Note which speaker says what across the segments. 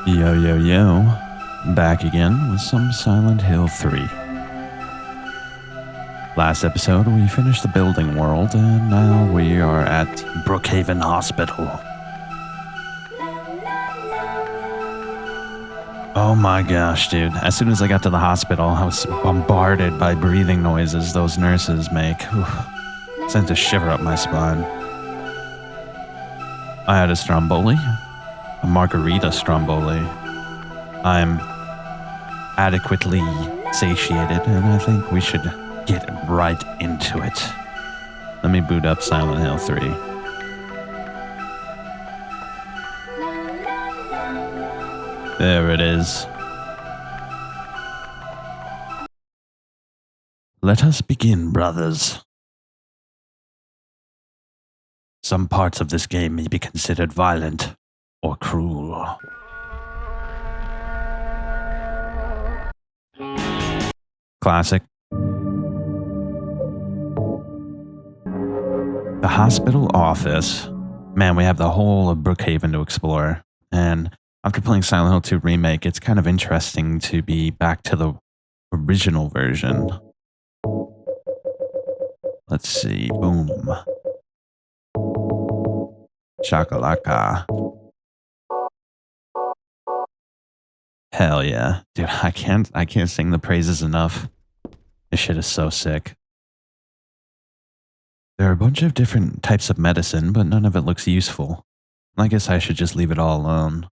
Speaker 1: Yo, yo, yo. Back again with some Silent Hill 3. Last episode, we finished the building world, and now we are at Brookhaven Hospital. Oh my gosh, dude. As soon as I got to the hospital, I was bombarded by breathing noises those nurses make. Sent a shiver up my spine. I had a stromboli. A margarita stromboli. I'm adequately satiated, and I think we should get right into it. Let me boot up Silent Hill 3. There it is. Let us begin, brothers. Some parts of this game may be considered violent or cruel. Classic. The hospital office. Man, we have the whole of Brookhaven to explore. And after playing Silent Hill 2 Remake, it's kind of interesting to be back to the original version. Let's see. Boom. Shakalaka. Hell yeah. Dude, I can't sing the praises enough. This shit is so sick. There are a bunch of different types of medicine, but none of it looks useful. I guess I should just leave it all alone.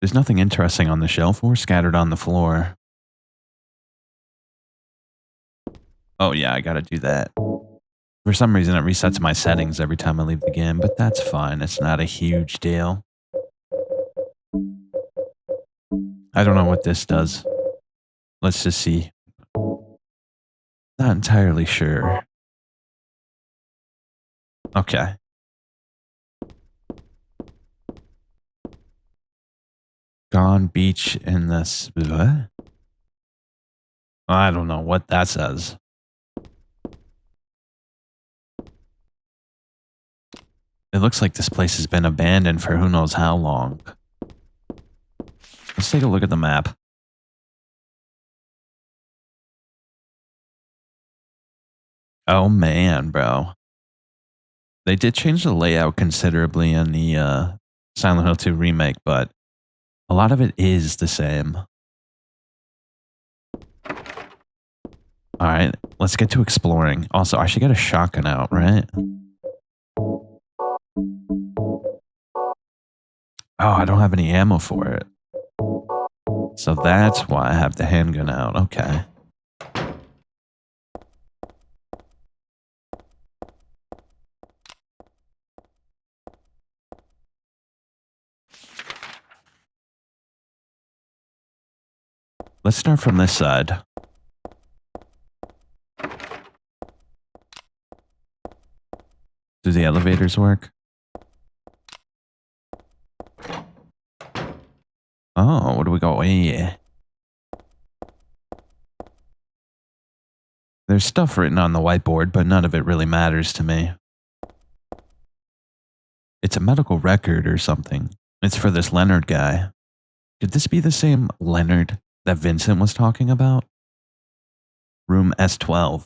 Speaker 1: There's nothing interesting on the shelf or scattered on the floor. Oh yeah, I gotta do that. For some reason, it resets my settings every time I leave the game, but that's fine. It's not a huge deal. I don't know what this does. Let's just see. Not entirely sure. Okay. Gone beach in this. What? I don't know what that says. It looks like this place has been abandoned for who knows how long. Let's take a look at the map. Oh man, bro. They did change the layout considerably in the Silent Hill 2 remake, but a lot of it is the same. Alright, let's get to exploring. Also, I should get a shotgun out, right? Oh, I don't have any ammo for it. So that's why I have the handgun out. Okay. Let's start from this side. Do the elevators work? Oh, where do we go? Yeah. There's stuff written on the whiteboard, but none of it really matters to me. It's a medical record or something. It's for this Leonard guy. Could this be the same Leonard that Vincent was talking about? Room S12.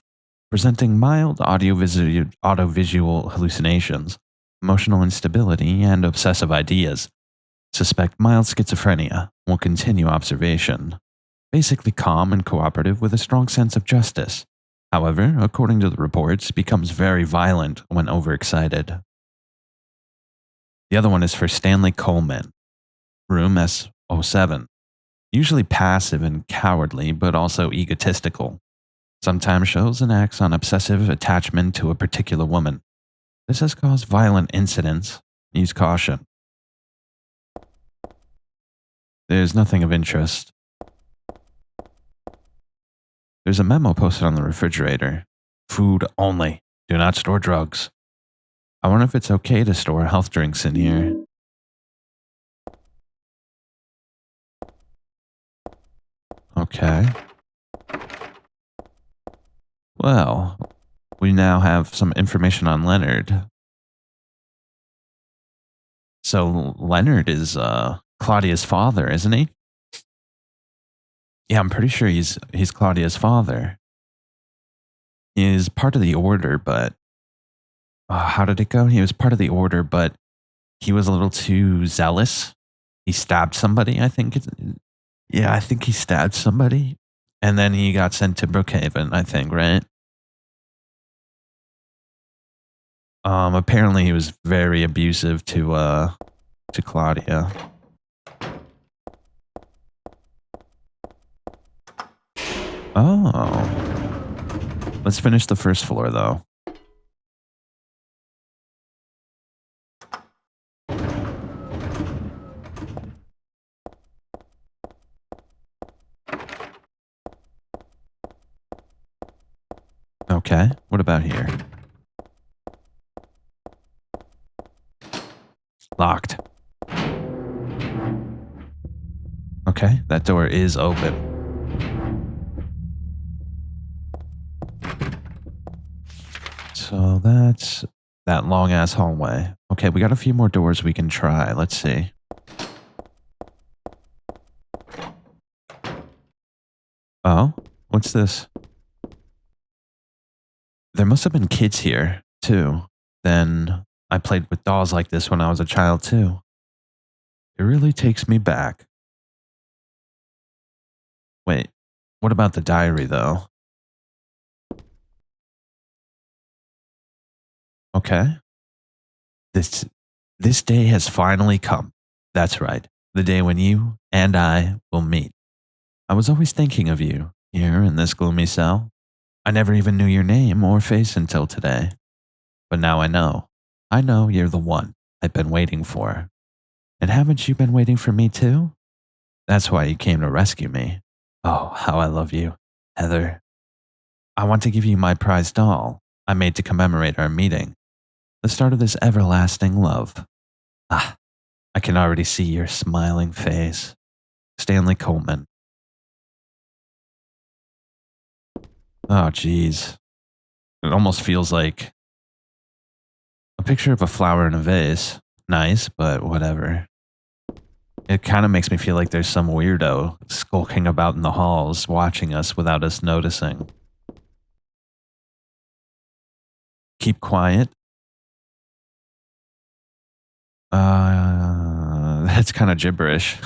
Speaker 1: Presenting mild audiovisual hallucinations, emotional instability, and obsessive ideas. Suspect mild schizophrenia. Will continue observation. Basically calm and cooperative with a strong sense of justice. However, according to the reports, becomes very violent when overexcited. The other one is for Stanley Coleman. Room S07. Usually passive and cowardly, but also egotistical. Sometimes shows and acts on obsessive attachment to a particular woman. This has caused violent incidents. Use caution. There's nothing of interest. There's a memo posted on the refrigerator. Food only. Do not store drugs. I wonder if it's okay to store health drinks in here. Okay. Well, we now have some information on Leonard. So Leonard is Claudia's father, isn't he? Yeah, I'm pretty sure he's Claudia's father. He is part of the order, but how did it go? He was part of the order, but he was a little too zealous. He stabbed somebody, I think. Yeah, I think he stabbed somebody. And then he got sent to Brookhaven, I think, right? Apparently he was very abusive to Claudia. Oh. Let's finish the first floor though. Okay, what about here? Locked. Okay, that door is open. So that's that long ass hallway. Okay, we got a few more doors we can try. Let's see. Oh, what's this? There must have been kids here too. Then I played with dolls like this when I was a child too. It really takes me back. Wait, what about the diary though? Okay. This this day has finally come. That's right. The day when you and I will meet. I was always thinking of you here in this gloomy cell. I never even knew your name or face until today. But now I know. I know you're the one I've been waiting for. And haven't you been waiting for me too? That's why you came to rescue me. Oh, how I love you, Heather. I want to give you my prized doll I made to commemorate our meeting, the start of this everlasting love. Ah, I can already see your smiling face. Stanley Coleman. Oh, geez. It almost feels like a picture of a flower in a vase. Nice, but whatever. It kind of makes me feel like there's some weirdo skulking about in the halls, watching us without us noticing. Keep quiet. That's kind of gibberish.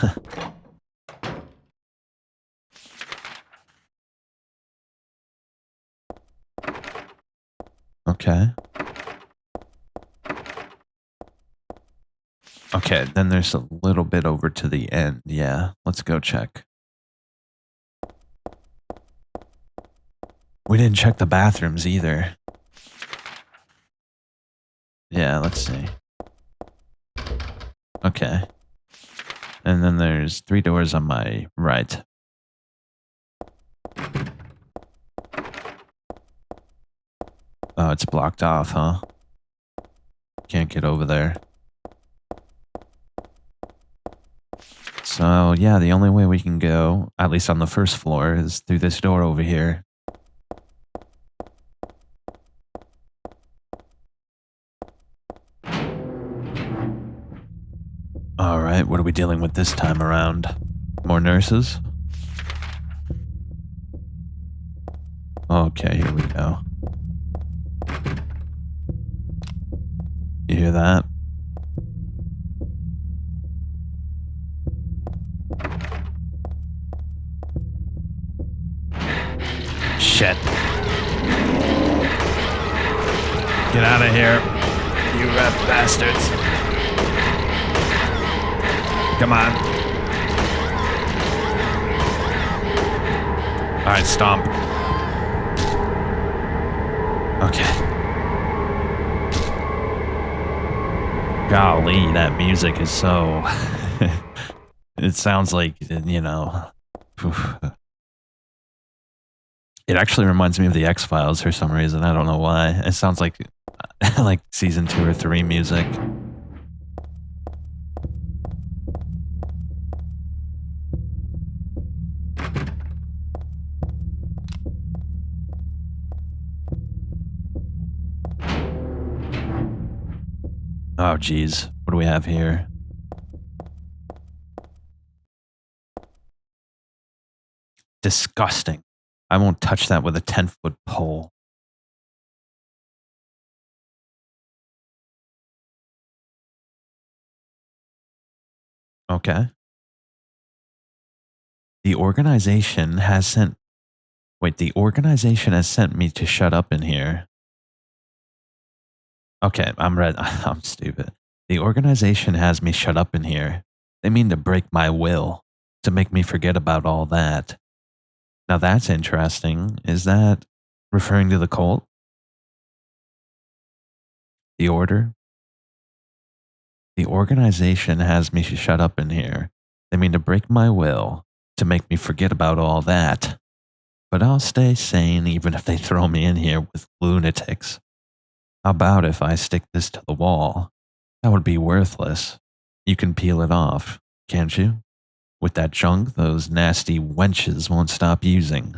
Speaker 1: Okay. Okay, then there's a little bit over to the end. Yeah, let's go check. We didn't check the bathrooms either. Yeah, let's see. Okay. And then there's 3 doors on my right. Oh, it's blocked off, huh? Can't get over there. So, yeah, the only way we can go, at least on the first floor, is through this door over here. All right, what are we dealing with this time around? More nurses? Okay, here we go. You hear that? Shit. Get out of here, you rat bastards. Come on. All right, stomp. Okay. Golly, that music is so... It sounds like, you know... It actually reminds me of the X-Files for some reason. I don't know why. It sounds like like season 2 or 3 music. Oh, geez. What do we have here? Disgusting. I won't touch that with a 10-foot pole. Okay. The organization has sent. Wait, the organization has sent me to shut up in here. Okay, I'm red. I'm stupid. The organization has me shut up in here. They mean to break my will, to make me forget about all that. Now that's interesting. Is that referring to the cult? The order? The organization has me shut up in here. They mean to break my will, to make me forget about all that. But I'll stay sane even if they throw me in here with lunatics. How about if I stick this to the wall? That would be worthless. You can peel it off, can't you? With that junk those nasty wenches won't stop using.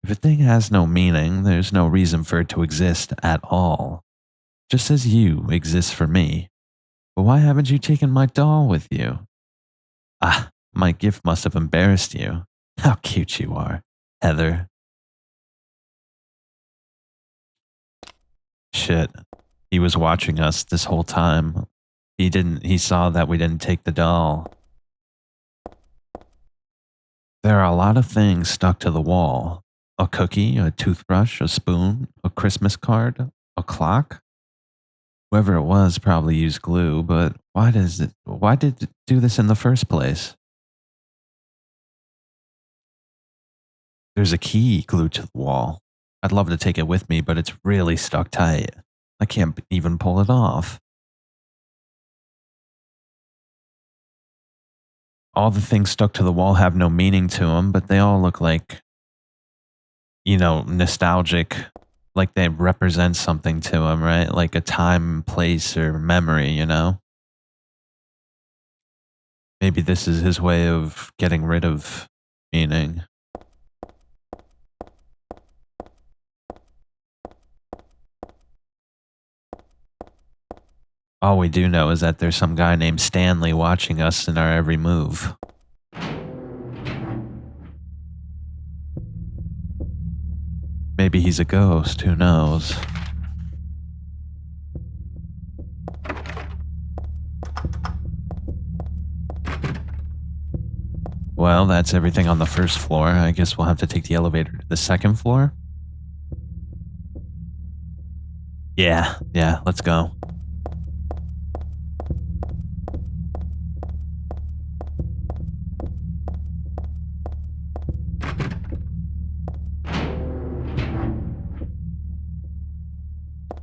Speaker 1: If a thing has no meaning, there's no reason for it to exist at all. Just as you exist for me. But why haven't you taken my doll with you? Ah, my gift must have embarrassed you. How cute you are, Heather. Shit. He was watching us this whole time. He saw that we didn't take the doll. There are a lot of things stuck to the wall. A cookie, a toothbrush, a spoon, a Christmas card, a clock. Whoever it was probably used glue, but why did it do this in the first place? There's a key glued to the wall. I'd love to take it with me, but it's really stuck tight. I can't even pull it off. All the things stuck to the wall have no meaning to them, but they all look like, nostalgic, like they represent something to him, right? Like a time, place, or memory. Maybe this is his way of getting rid of meaning. All we do know is that there's some guy named Stanley watching us in our every move. Maybe he's a ghost, who knows? Well, that's everything on the first floor. I guess we'll have to take the elevator to the second floor. Yeah, let's go.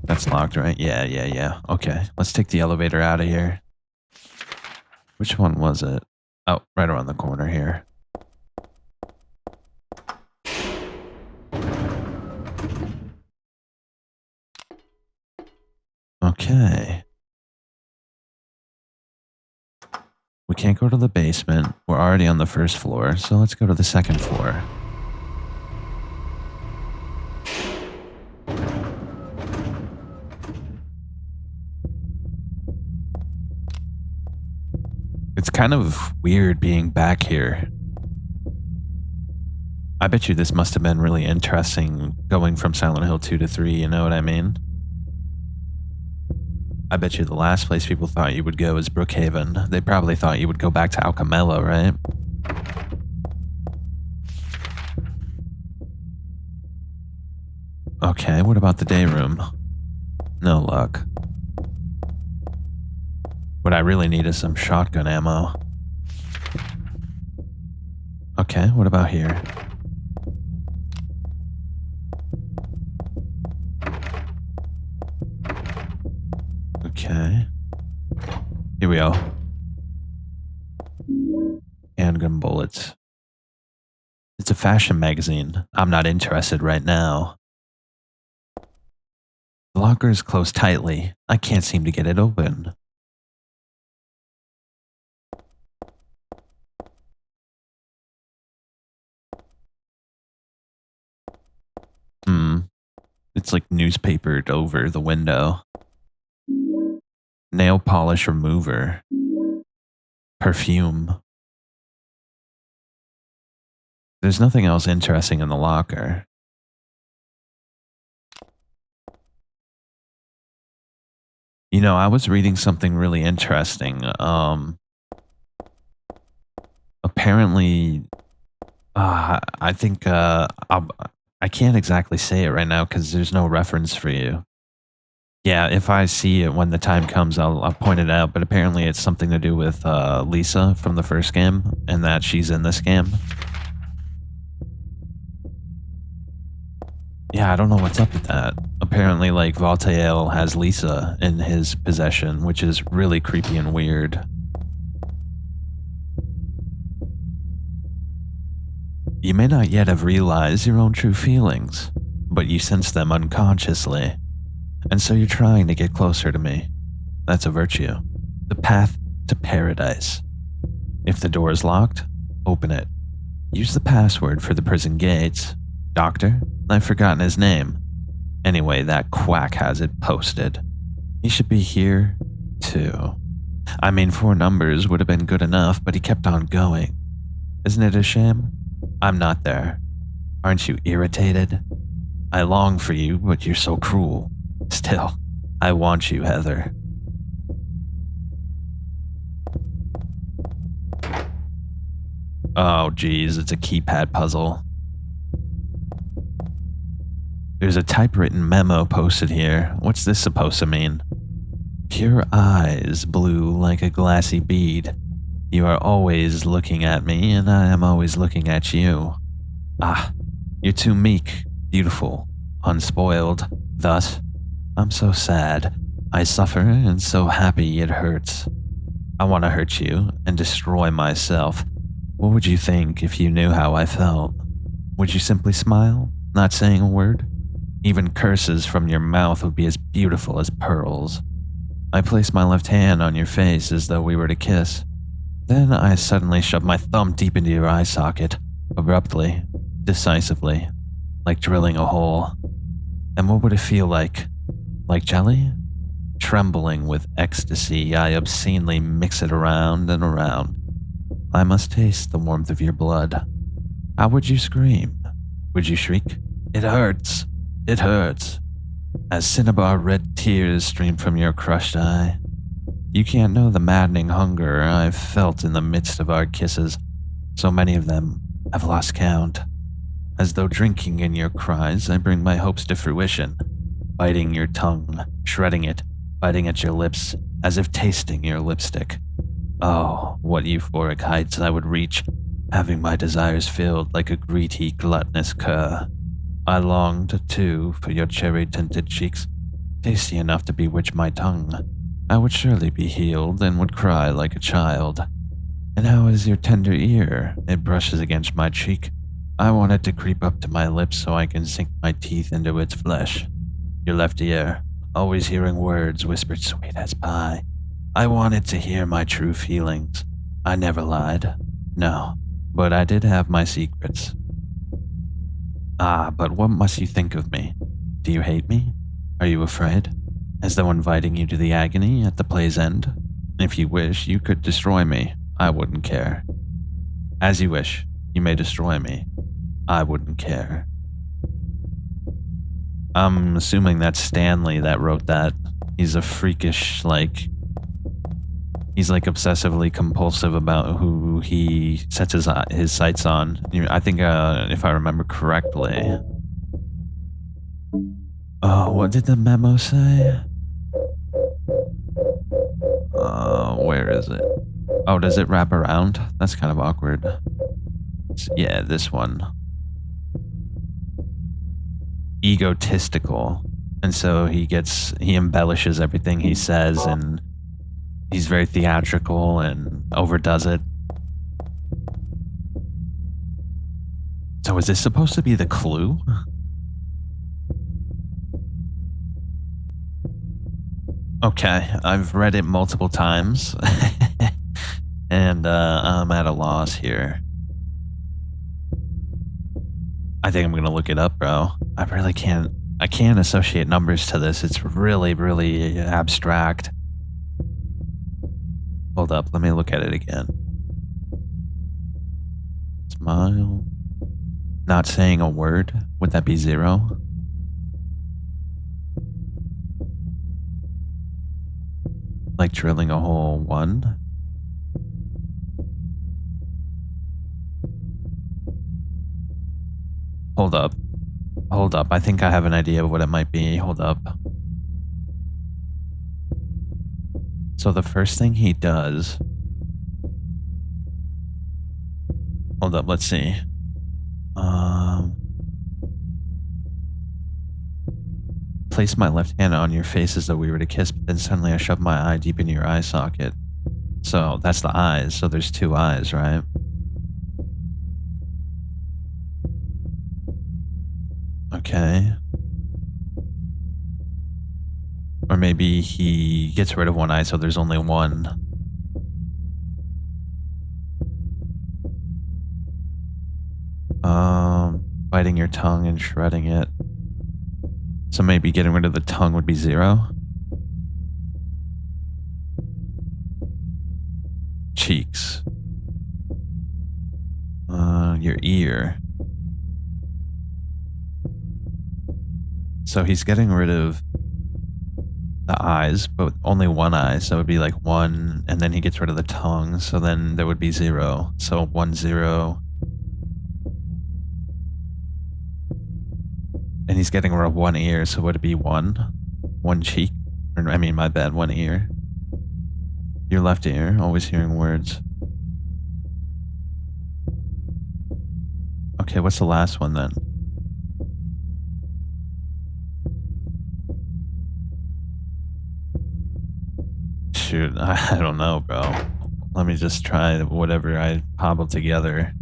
Speaker 1: That's locked, right? Yeah. Okay, let's take the elevator out of here. Which one was it? Oh, right around the corner here. Okay. We can't go to the basement. We're already on the first floor, so let's go to the second floor. It's kind of weird being back here. I bet you this must have been really interesting going from Silent Hill 2 to 3, you know what I mean? I bet you the last place people thought you would go is Brookhaven. They probably thought you would go back to Alchemelo, right? Okay, what about the day room? No luck. What I really need is some shotgun ammo. Okay, what about here? Okay. Here we go. Handgun bullets. It's a fashion magazine. I'm not interested right now. The locker is closed tightly. I can't seem to get it open. Hmm. It's like newspapered over the window. Nail polish remover. Perfume. There's nothing else interesting in the locker. You know, I was reading something really interesting. Apparently, I think I can't exactly say it right now because there's no reference for you. Yeah, if I see it when the time comes, I'll point it out. But apparently, it's something to do with Lisa from the first game, and that she's in this game. Yeah, I don't know what's up with that. Apparently, like Valtael has Lisa in his possession, which is really creepy and weird. You may not yet have realized your own true feelings, but you sense them unconsciously, and so you're trying to get closer to me. That's a virtue. The path to paradise. If the door is locked, open it. Use the password for the prison gates. Doctor? I've forgotten his name. Anyway, that quack has it posted. He should be here, too. I mean, 4 numbers would have been good enough, but he kept on going. Isn't it a shame? I'm not there. Aren't you irritated? I long for you, but you're so cruel. Still, I want you, Heather. Oh, geez, it's a keypad puzzle. There's a typewritten memo posted here. What's this supposed to mean? Pure eyes, blue like a glassy bead. You are always looking at me, and I am always looking at you. Ah, you're too meek, beautiful, unspoiled. Thus, I'm so sad. I suffer, and so happy it hurts. I want to hurt you and destroy myself. What would you think if you knew how I felt? Would you simply smile, not saying a word? Even curses from your mouth would be as beautiful as pearls. I place my left hand on your face as though we were to kiss. Then I suddenly shove my thumb deep into your eye socket, abruptly, decisively, like drilling a hole. And what would it feel like? Like jelly? Trembling with ecstasy, I obscenely mix it around and around. I must taste the warmth of your blood. How would you scream? Would you shriek? It hurts! It hurts! As cinnabar red tears stream from your crushed eye. You can't know the maddening hunger I've felt in the midst of our kisses. So many of them, I've lost count. As though drinking in your cries, I bring my hopes to fruition, biting your tongue, shredding it, biting at your lips, as if tasting your lipstick. Oh, what euphoric heights I would reach, having my desires filled like a greedy, gluttonous cur. I longed, too, for your cherry-tinted cheeks, tasty enough to bewitch my tongue. I would surely be healed and would cry like a child. And how is your tender ear? It brushes against my cheek. I want it to creep up to my lips so I can sink my teeth into its flesh. Your left ear, always hearing words whispered sweet as pie. I wanted to hear my true feelings. I never lied. No, but I did have my secrets. Ah, but what must you think of me? Do you hate me? Are you afraid? As though inviting you to the agony at the play's end? If you wish, you could destroy me. I wouldn't care. As you wish, you may destroy me. I wouldn't care. I'm assuming that's Stanley that wrote that. He's a freakish, he's like obsessively compulsive about who he sets his sights on. I think, if I remember correctly. Oh, what did the memo say? Where is it? Oh, does it wrap around? That's kind of awkward. Yeah, this one. Egotistical. And so he embellishes everything he says, and he's very theatrical and overdoes it. So is this supposed to be the clue? Okay, I've read it multiple times. And I'm at a loss here. I think I'm gonna look it up, bro. I can't associate numbers to this. It's really, really abstract. Hold up, let me look at it again. Smile. Not saying a word. Would that be 0? Like drilling a hole 1? Hold up. Hold up. I think I have an idea of what it might be. Hold up. So the first thing he does... Hold up, let's see. Place my left hand on your face as though we were to kiss, but then suddenly I shoved my eye deep into your eye socket. So that's the eyes. So there's 2 eyes, right? Okay. Or maybe he gets rid of 1 eye, so there's only 1. Biting your tongue and shredding it. So maybe getting rid of the tongue would be 0. Cheeks. Your ear. So he's getting rid of the eyes, but only 1 eye. So it would be like 1, and then he gets rid of the tongue. So then there would be 0. So 1, 0. And he's getting rid of 1 ear. So would it be 1? 1 cheek? Or, I mean, my bad, 1 ear. Your left ear, always hearing words. Okay, what's the last one then? Shoot, I don't know, bro. Let me just try whatever I cobbled together.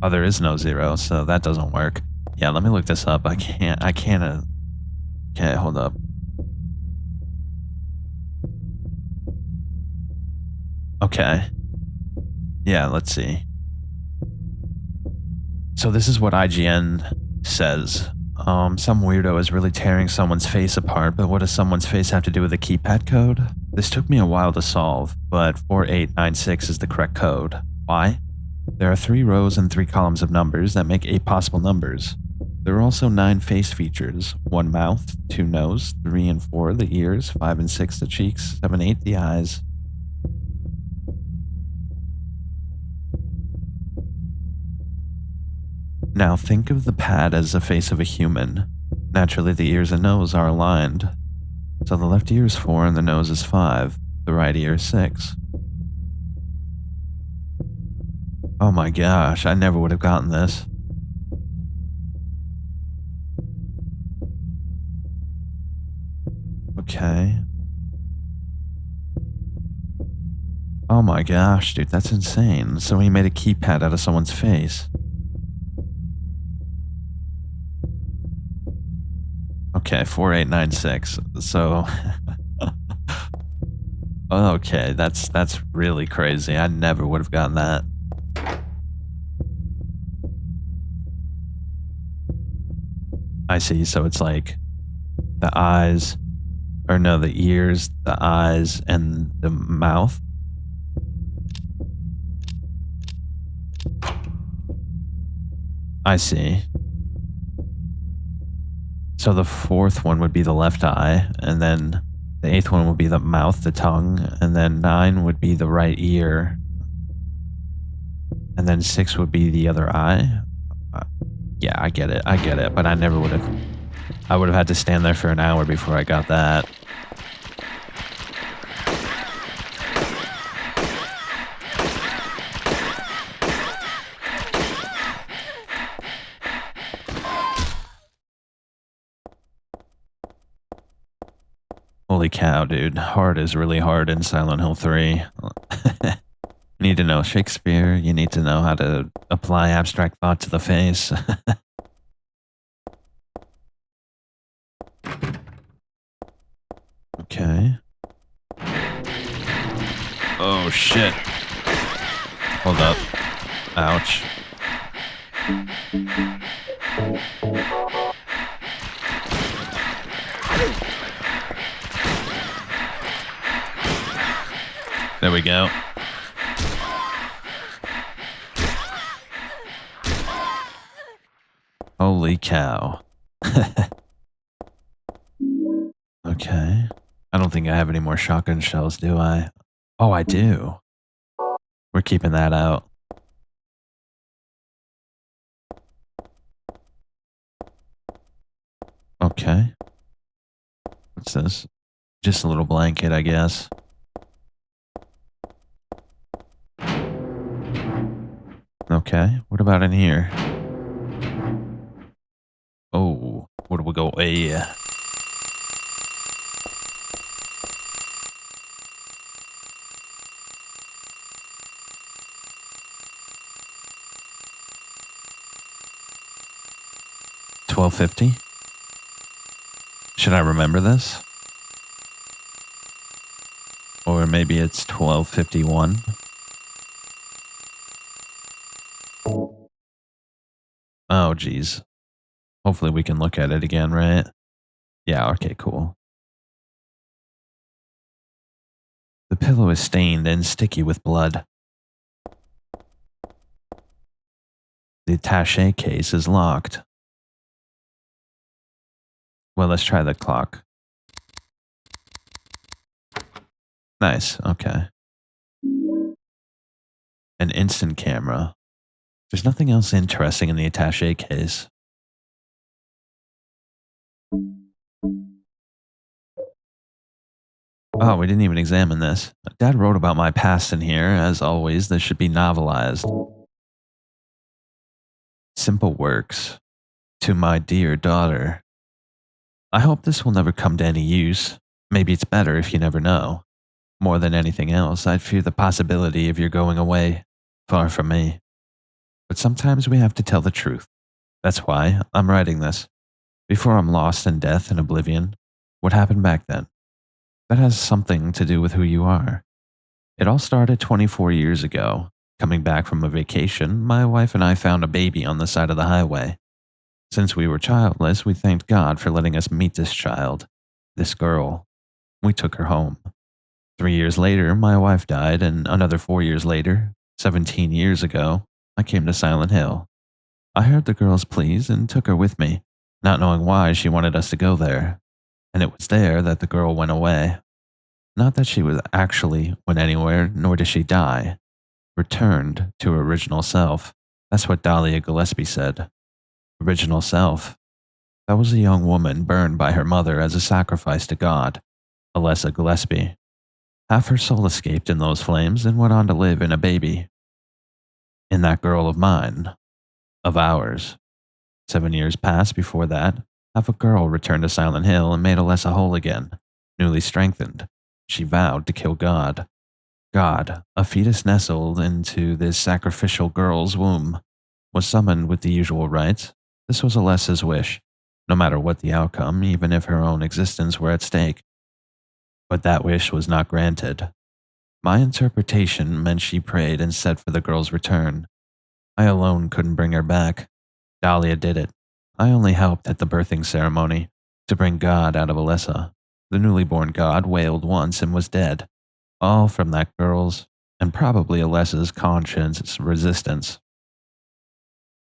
Speaker 1: Oh, there is no 0, so that doesn't work. Yeah, let me look this up. I can't, okay, hold up. Okay. Yeah, let's see. So this is what IGN says. Some weirdo is really tearing someone's face apart, but what does someone's face have to do with the keypad code? This took me a while to solve, but 4896 is the correct code. Why? There are 3 rows and 3 columns of numbers that make 8 possible numbers. There are also 9 face features: 1 mouth, 2 nose, 3 and 4 the ears, 5 and 6 the cheeks, 7, 8 the eyes. Now think of the pad as the face of a human. Naturally, the ears and nose are aligned. So the left ear is 4 and the nose is 5. The right ear is 6. Oh my gosh, I never would have gotten this. Okay. Oh my gosh, dude, that's insane. So he made a keypad out of someone's face. Okay, 4896. So okay, that's really crazy. I never would have gotten that. I see. So it's like the eyes, or no, the ears, the eyes, and the mouth. I see. So the 4th one would be the left eye, and then the 8th one would be the mouth, the tongue, and then 9 would be the right ear, and then 6 would be the other eye. Yeah, I get it, but I never would have. I would have had to stand there for an hour before I got that. Holy cow, dude. Hard is really hard in Silent Hill 3. You need to know Shakespeare. You need to know how to apply abstract thought to the face. Okay. Oh, shit. Hold up. Ouch. we go. Holy cow. Okay. I don't think I have any more shotgun shells, do I? Oh, I do. We're keeping that out. Okay. What's this? Just a little blanket, I guess. Okay. What about in here? Oh, where do we go? Hey. 1250? Should I remember this? Or maybe it's 1251? Oh, geez. Hopefully we can look at it again, right? Yeah, okay, cool. The pillow is stained and sticky with blood. The attaché case is locked. Well, let's try the clock. Nice, okay. An instant camera. There's nothing else interesting in the attaché case. Oh, we didn't even examine this. Dad wrote about my past in here. As always, this should be novelized. Simple works. To my dear daughter. I hope this will never come to any use. Maybe it's better if you never know. More than anything else, I'd fear the possibility of your going away, far from me. But sometimes we have to tell the truth. That's why I'm writing this. Before I'm lost in death and oblivion, what happened back then? That has something to do with who you are. It all started 24 years ago. Coming back from a vacation, my wife and I found a baby on the side of the highway. Since we were childless, we thanked God for letting us meet this child, this girl. We took her home. 3 years later, my wife died, and another 4 years later, 17 years ago, I came to Silent Hill. I heard the girl's pleas and took her with me, not knowing why she wanted us to go there. And it was there that the girl went away. Not that she was actually went anywhere, nor did she die. Returned to her original self. That's what Dahlia Gillespie said. Original self. That was a young woman burned by her mother as a sacrifice to God, Alessa Gillespie. Half her soul escaped in those flames and went on to live in a baby. In that girl of mine. Of ours. 7 years passed before that. Half a girl returned to Silent Hill and made Alessa whole again. Newly strengthened. She vowed to kill God. God, a fetus nestled into this sacrificial girl's womb, was summoned with the usual rites. This was Alessa's wish, no matter what the outcome, even if her own existence were at stake. But that wish was not granted. My interpretation meant she prayed and said for the girl's return. I alone couldn't bring her back. Dahlia did it. I only helped at the birthing ceremony to bring God out of Alessa. The newly born God wailed once and was dead. All from that girl's and probably Alessa's conscience resistance.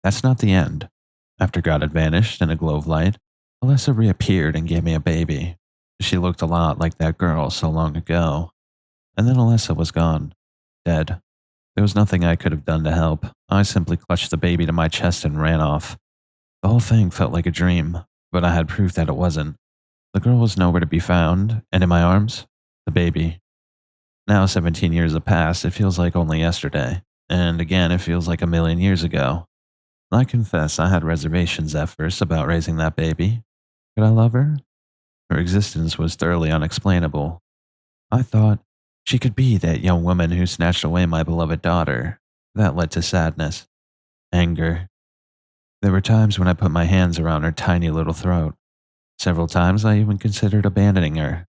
Speaker 1: That's not the end. After God had vanished in a glow of light, Alessa reappeared and gave me a baby. She looked a lot like that girl so long ago. And then Alessa was gone. Dead. There was nothing I could have done to help. I simply clutched the baby to my chest and ran off. The whole thing felt like a dream, but I had proof that it wasn't. The girl was nowhere to be found, and in my arms, the baby. Now 17 years have passed, it feels like only yesterday. And again, it feels like a million years ago. I confess I had reservations at first about raising that baby. Could I love her? Her existence was thoroughly unexplainable. I thought she could be that young woman who snatched away my beloved daughter. That led to sadness, anger. There were times when I put my hands around her tiny little throat. Several times I even considered abandoning her.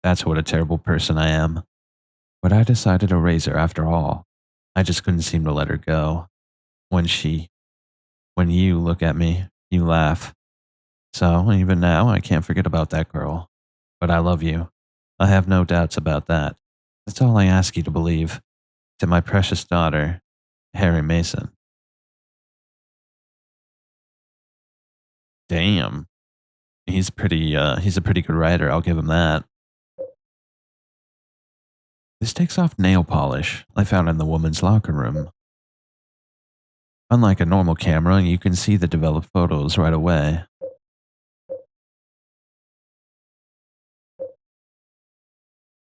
Speaker 1: That's what a terrible person I am. But I decided to raise her after all. I just couldn't seem to let her go. When you look at me, you laugh. So even now, I can't forget about that girl. But I love you. I have no doubts about that. That's all I ask you to believe. To my precious daughter, Harry Mason. Damn. He's a pretty good writer, I'll give him that. This takes off nail polish I found in the woman's locker room. Unlike a normal camera, you can see the developed photos right away.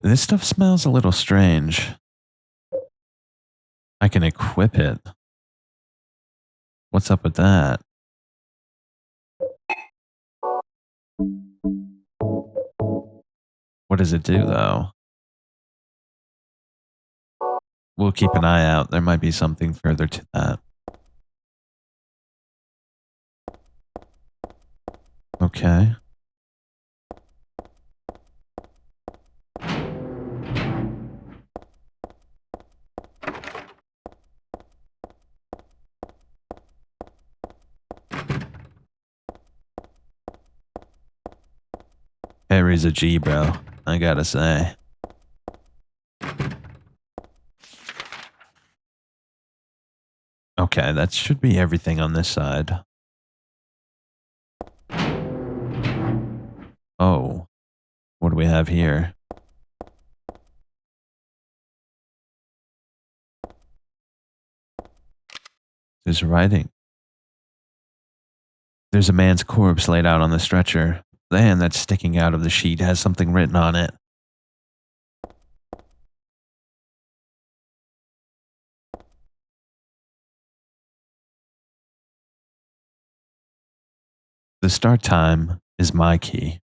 Speaker 1: This stuff smells a little strange. I can equip it. What's up with that? What does it do, though? We'll keep an eye out. There might be something further to that. Okay. Harry's a G, bro. I gotta say. Okay, that should be everything on this side. Oh, what do we have here? There's writing. There's a man's corpse laid out on the stretcher. The hand that's sticking out of the sheet has something written on it. The start time is my key.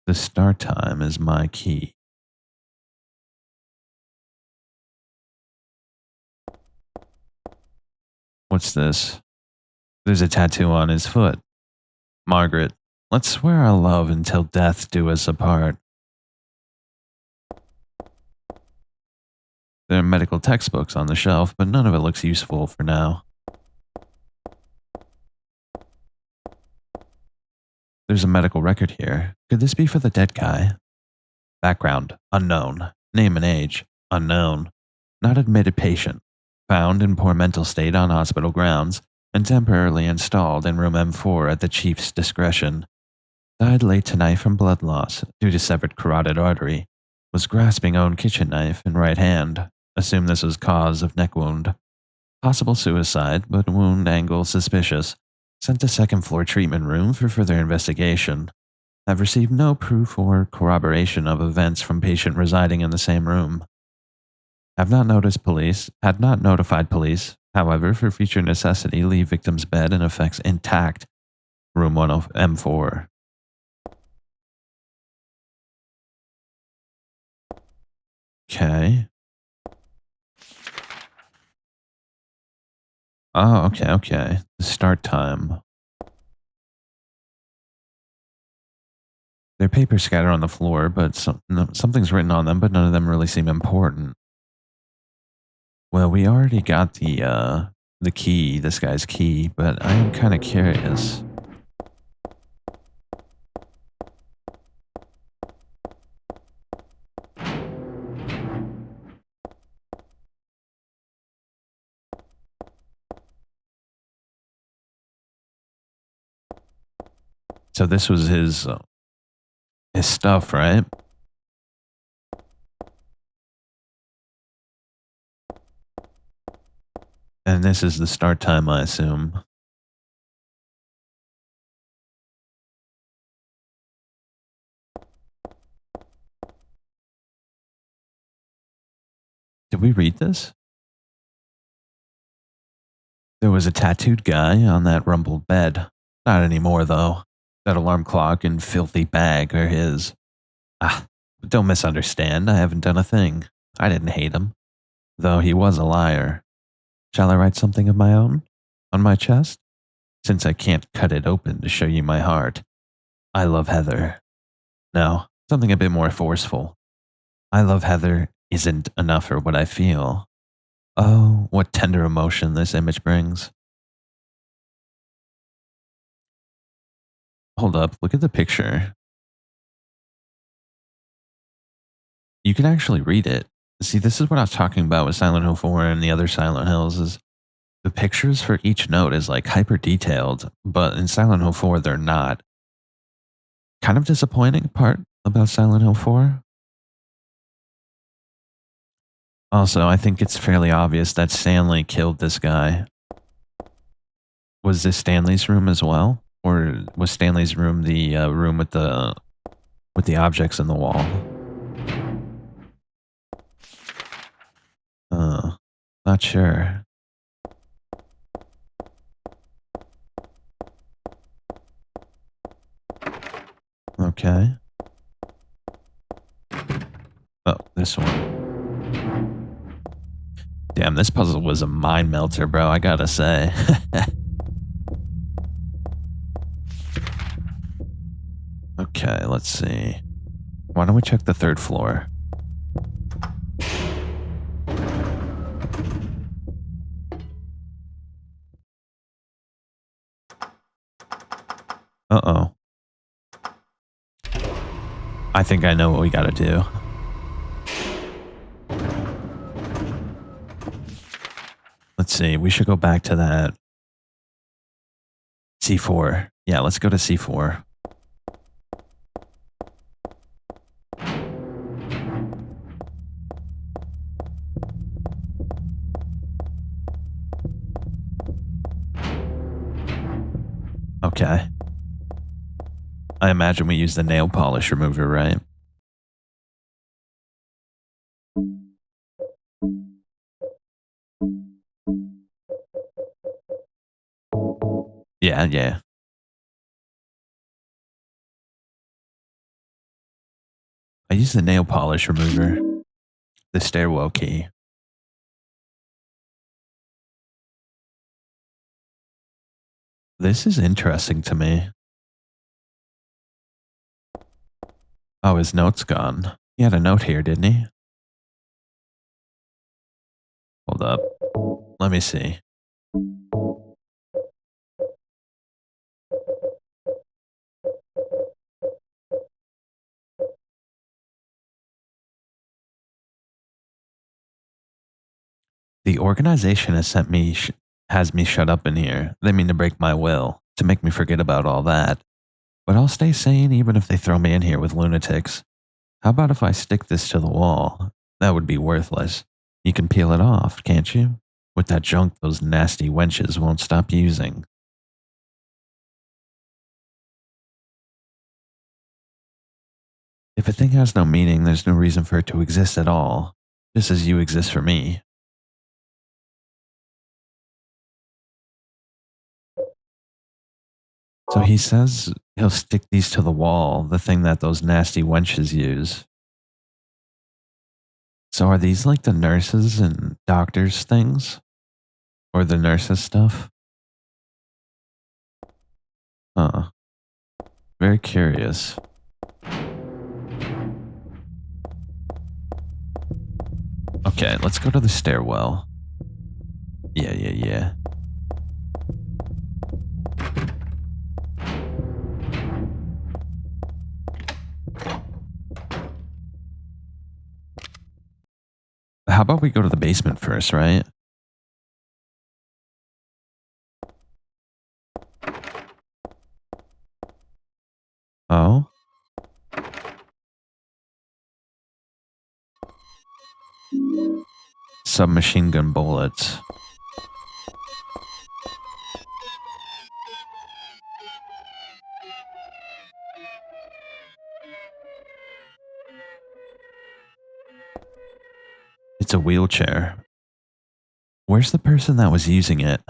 Speaker 1: The start time is my key. What's this? There's a tattoo on his foot. Margaret, let's swear our love until death do us apart. There are medical textbooks on the shelf, but none of it looks useful for now. There's a medical record here. Could this be for the dead guy? Background, unknown. Name and age, unknown. Not admitted patient. Found in poor mental state on hospital grounds and temporarily installed in room M4 at the chief's discretion. Died late tonight from blood loss due to severed carotid artery. Was grasping own kitchen knife in right hand. Assumed this was cause of neck wound. Possible suicide, but wound angle suspicious. Sent to second floor treatment room for further investigation. Have received no proof or corroboration of events from patient residing in the same room. Have not noticed police, had not notified police. However, for future necessity, leave victim's bed and effects intact. Room 10 M4. Okay. Oh, okay. The start time. There are papers scattered on the floor, but something's written on them, but none of them really seem important. Well, we already got the key, this guy's key, but I am kind of curious. So this was his stuff, right? And this is the start time, I assume. Did we read this? There was a tattooed guy on that rumpled bed. Not anymore, though. That alarm clock and filthy bag are his. Ah, don't misunderstand. I haven't done a thing. I didn't hate him, though he was a liar. Shall I write something of my own? On my chest? Since I can't cut it open to show you my heart. I love Heather. No, something a bit more forceful. I love Heather isn't enough for what I feel. Oh, what tender emotion this image brings. Hold up, look at the picture. You can actually read it. See, this is what I was talking about with Silent Hill 4 and the other Silent Hills is the pictures for each note is like hyper detailed, but in Silent Hill 4 they're not. Kind of disappointing part about Silent Hill 4. Also, I think it's fairly obvious that Stanley killed this guy. Was this Stanley's room as well, or was Stanley's room the room with the objects in the wall? Not sure. Okay. Oh, this one. Damn, this puzzle was a mind melter, bro. I gotta say. Okay, let's see. Why don't we check the third floor? Uh-oh. I think I know what we gotta do. Let's see. We should go back to that C4. Yeah, let's go to C4. Okay. I imagine we use the nail polish remover, right? Yeah, yeah. I use the nail polish remover. The stairwell key. This is interesting to me. Oh, his note's gone. He had a note here, didn't he? Hold up. Let me see. The organization has me shut up in here. They mean to break my will, to make me forget about all that. But I'll stay sane even if they throw me in here with lunatics. How about if I stick this to the wall? That would be worthless. You can peel it off, can't you? With that junk those nasty wenches won't stop using. If a thing has no meaning, there's no reason for it to exist at all, just as you exist for me. So he says he'll stick these to the wall, the thing that those nasty wenches use. So are these like the nurses and doctors things? Or the nurses stuff? Huh. Very curious. Okay, let's go to the stairwell. Yeah, yeah, yeah. How about we go to the basement first, right? Oh? Submachine gun bullets. It's a wheelchair. Where's the person that was using it?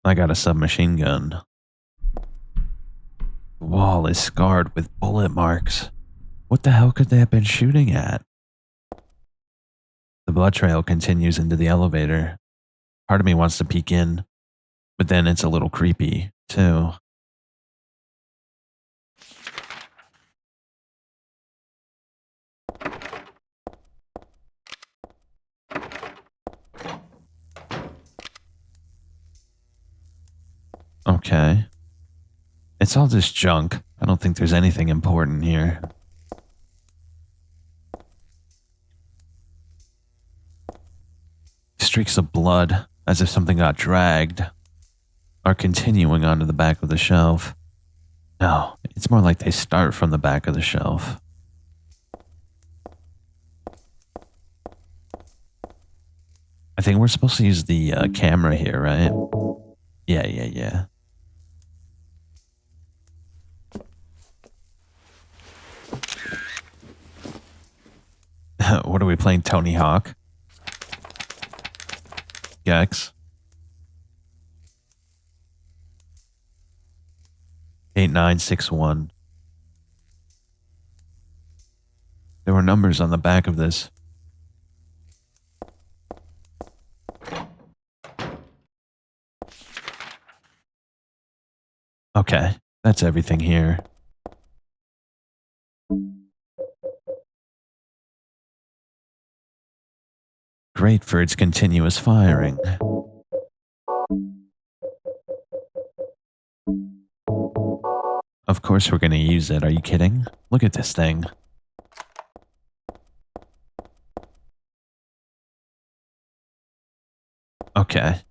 Speaker 1: I got a submachine gun. The wall is scarred with bullet marks. What the hell could they have been shooting at? The blood trail continues into the elevator. Part of me wants to peek in, but then it's a little creepy, too. Okay. It's all just junk. I don't think there's anything important here. Streaks of blood, as if something got dragged, are continuing onto the back of the shelf. No, it's more like they start from the back of the shelf. I think we're supposed to use the camera here, right? Yeah. What are we playing, Tony Hawk? Gex? 8961. There were numbers on the back of this. Okay, that's everything here. Great for its continuous firing. Of course we're gonna use it, are you kidding? Look at this thing. Okay.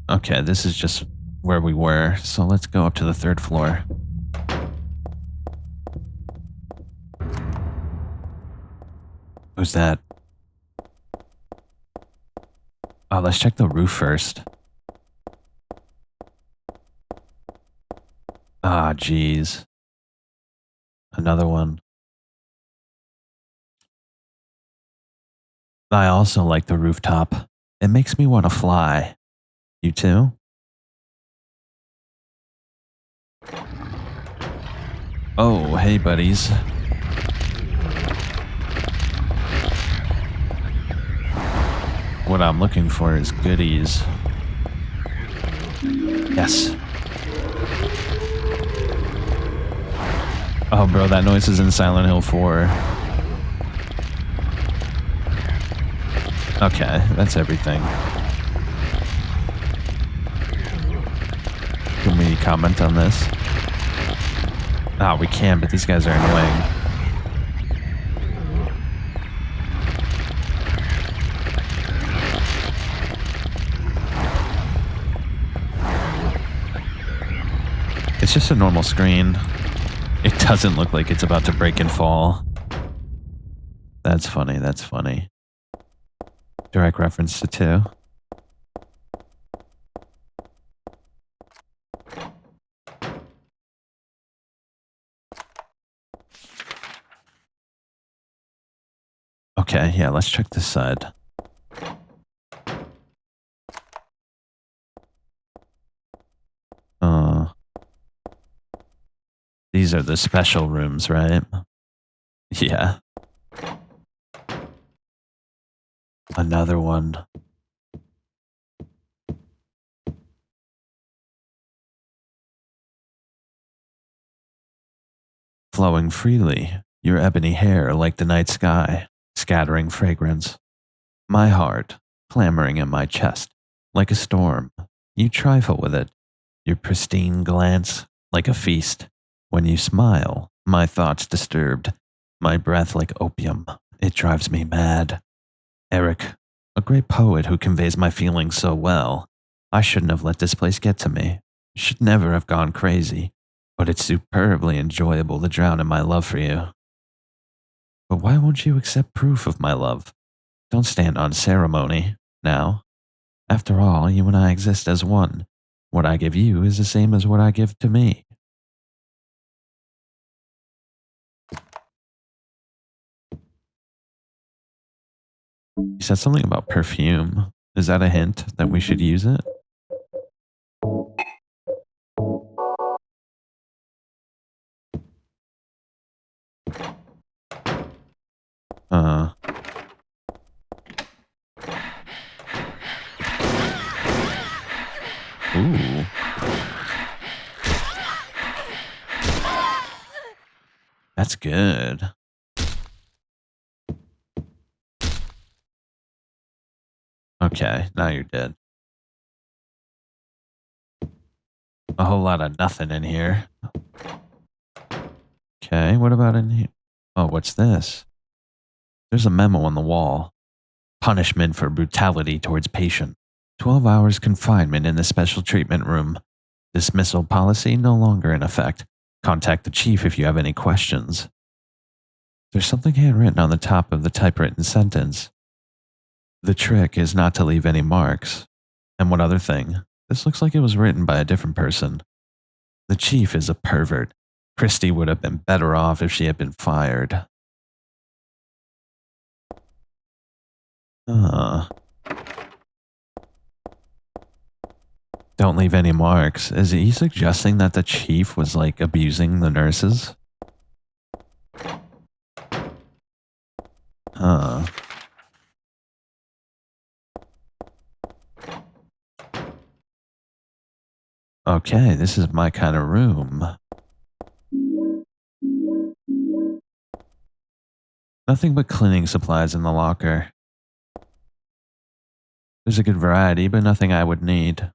Speaker 1: Okay, this is just where we were, so let's go up to the third floor. Who's that? Oh, let's check the roof first. Ah, jeez. Another one. I also like the rooftop. It makes me want to fly. You too? Oh, hey, buddies. What I'm looking for is goodies. Yes. Oh, bro, that noise is in Silent Hill 4. Okay, that's everything. Can we comment on this? Ah, we can, but these guys are annoying. It's just a normal screen. It doesn't look like it's about to break and fall. That's funny, that's funny. Direct reference to 2. Okay, yeah, let's check this side. These are the special rooms, right? Yeah. Another one. Flowing freely, your ebony hair like the night sky, scattering fragrance. My heart, clamoring in my chest, like a storm. You trifle with it, your pristine glance, like a feast. When you smile, my thoughts disturbed, my breath like opium. It drives me mad. Eric, a great poet who conveys my feelings so well. I shouldn't have let this place get to me. Should never have gone crazy. But it's superbly enjoyable to drown in my love for you. But why won't you accept proof of my love? Don't stand on ceremony, now. After all, you and I exist as one. What I give you is the same as what I give to me. You said something about perfume. Is that a hint that we should use it? Uh. Ooh. That's good. Okay, now you're dead. A whole lot of nothing in here. Okay, what about in here? Oh, what's this? There's a memo on the wall. Punishment for brutality towards patient. 12 hours confinement in the special treatment room. Dismissal policy no longer in effect. Contact the chief if you have any questions. There's something handwritten on the top of the typewritten sentence. The trick is not to leave any marks. And one other thing, this looks like it was written by a different person. The chief is a pervert. Christie would have been better off if she had been fired. Don't leave any marks. Is he suggesting that the chief was like abusing the nurses? Huh. Okay, this is my kind of room. Nothing but cleaning supplies in the locker. There's a good variety, but nothing I would need.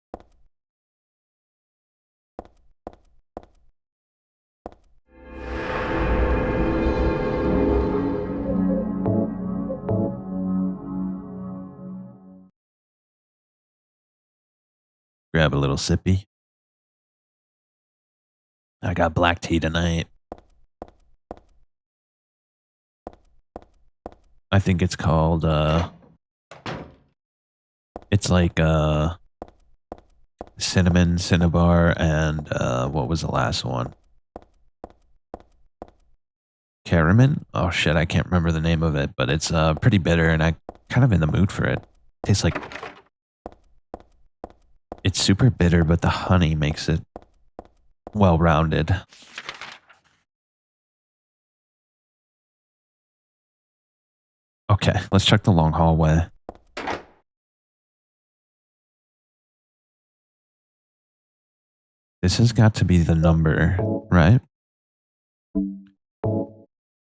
Speaker 1: Grab a little sippy. I got black tea tonight. I think it's called, it's like, cinnamon, cinnabar, and, what was the last one? Caramel? Oh shit, I can't remember the name of it, but it's, pretty bitter and I kind of in the mood for it. Tastes like, it's super bitter, but the honey makes it well-rounded. Okay, let's check the long hallway. This has got to be the number, right?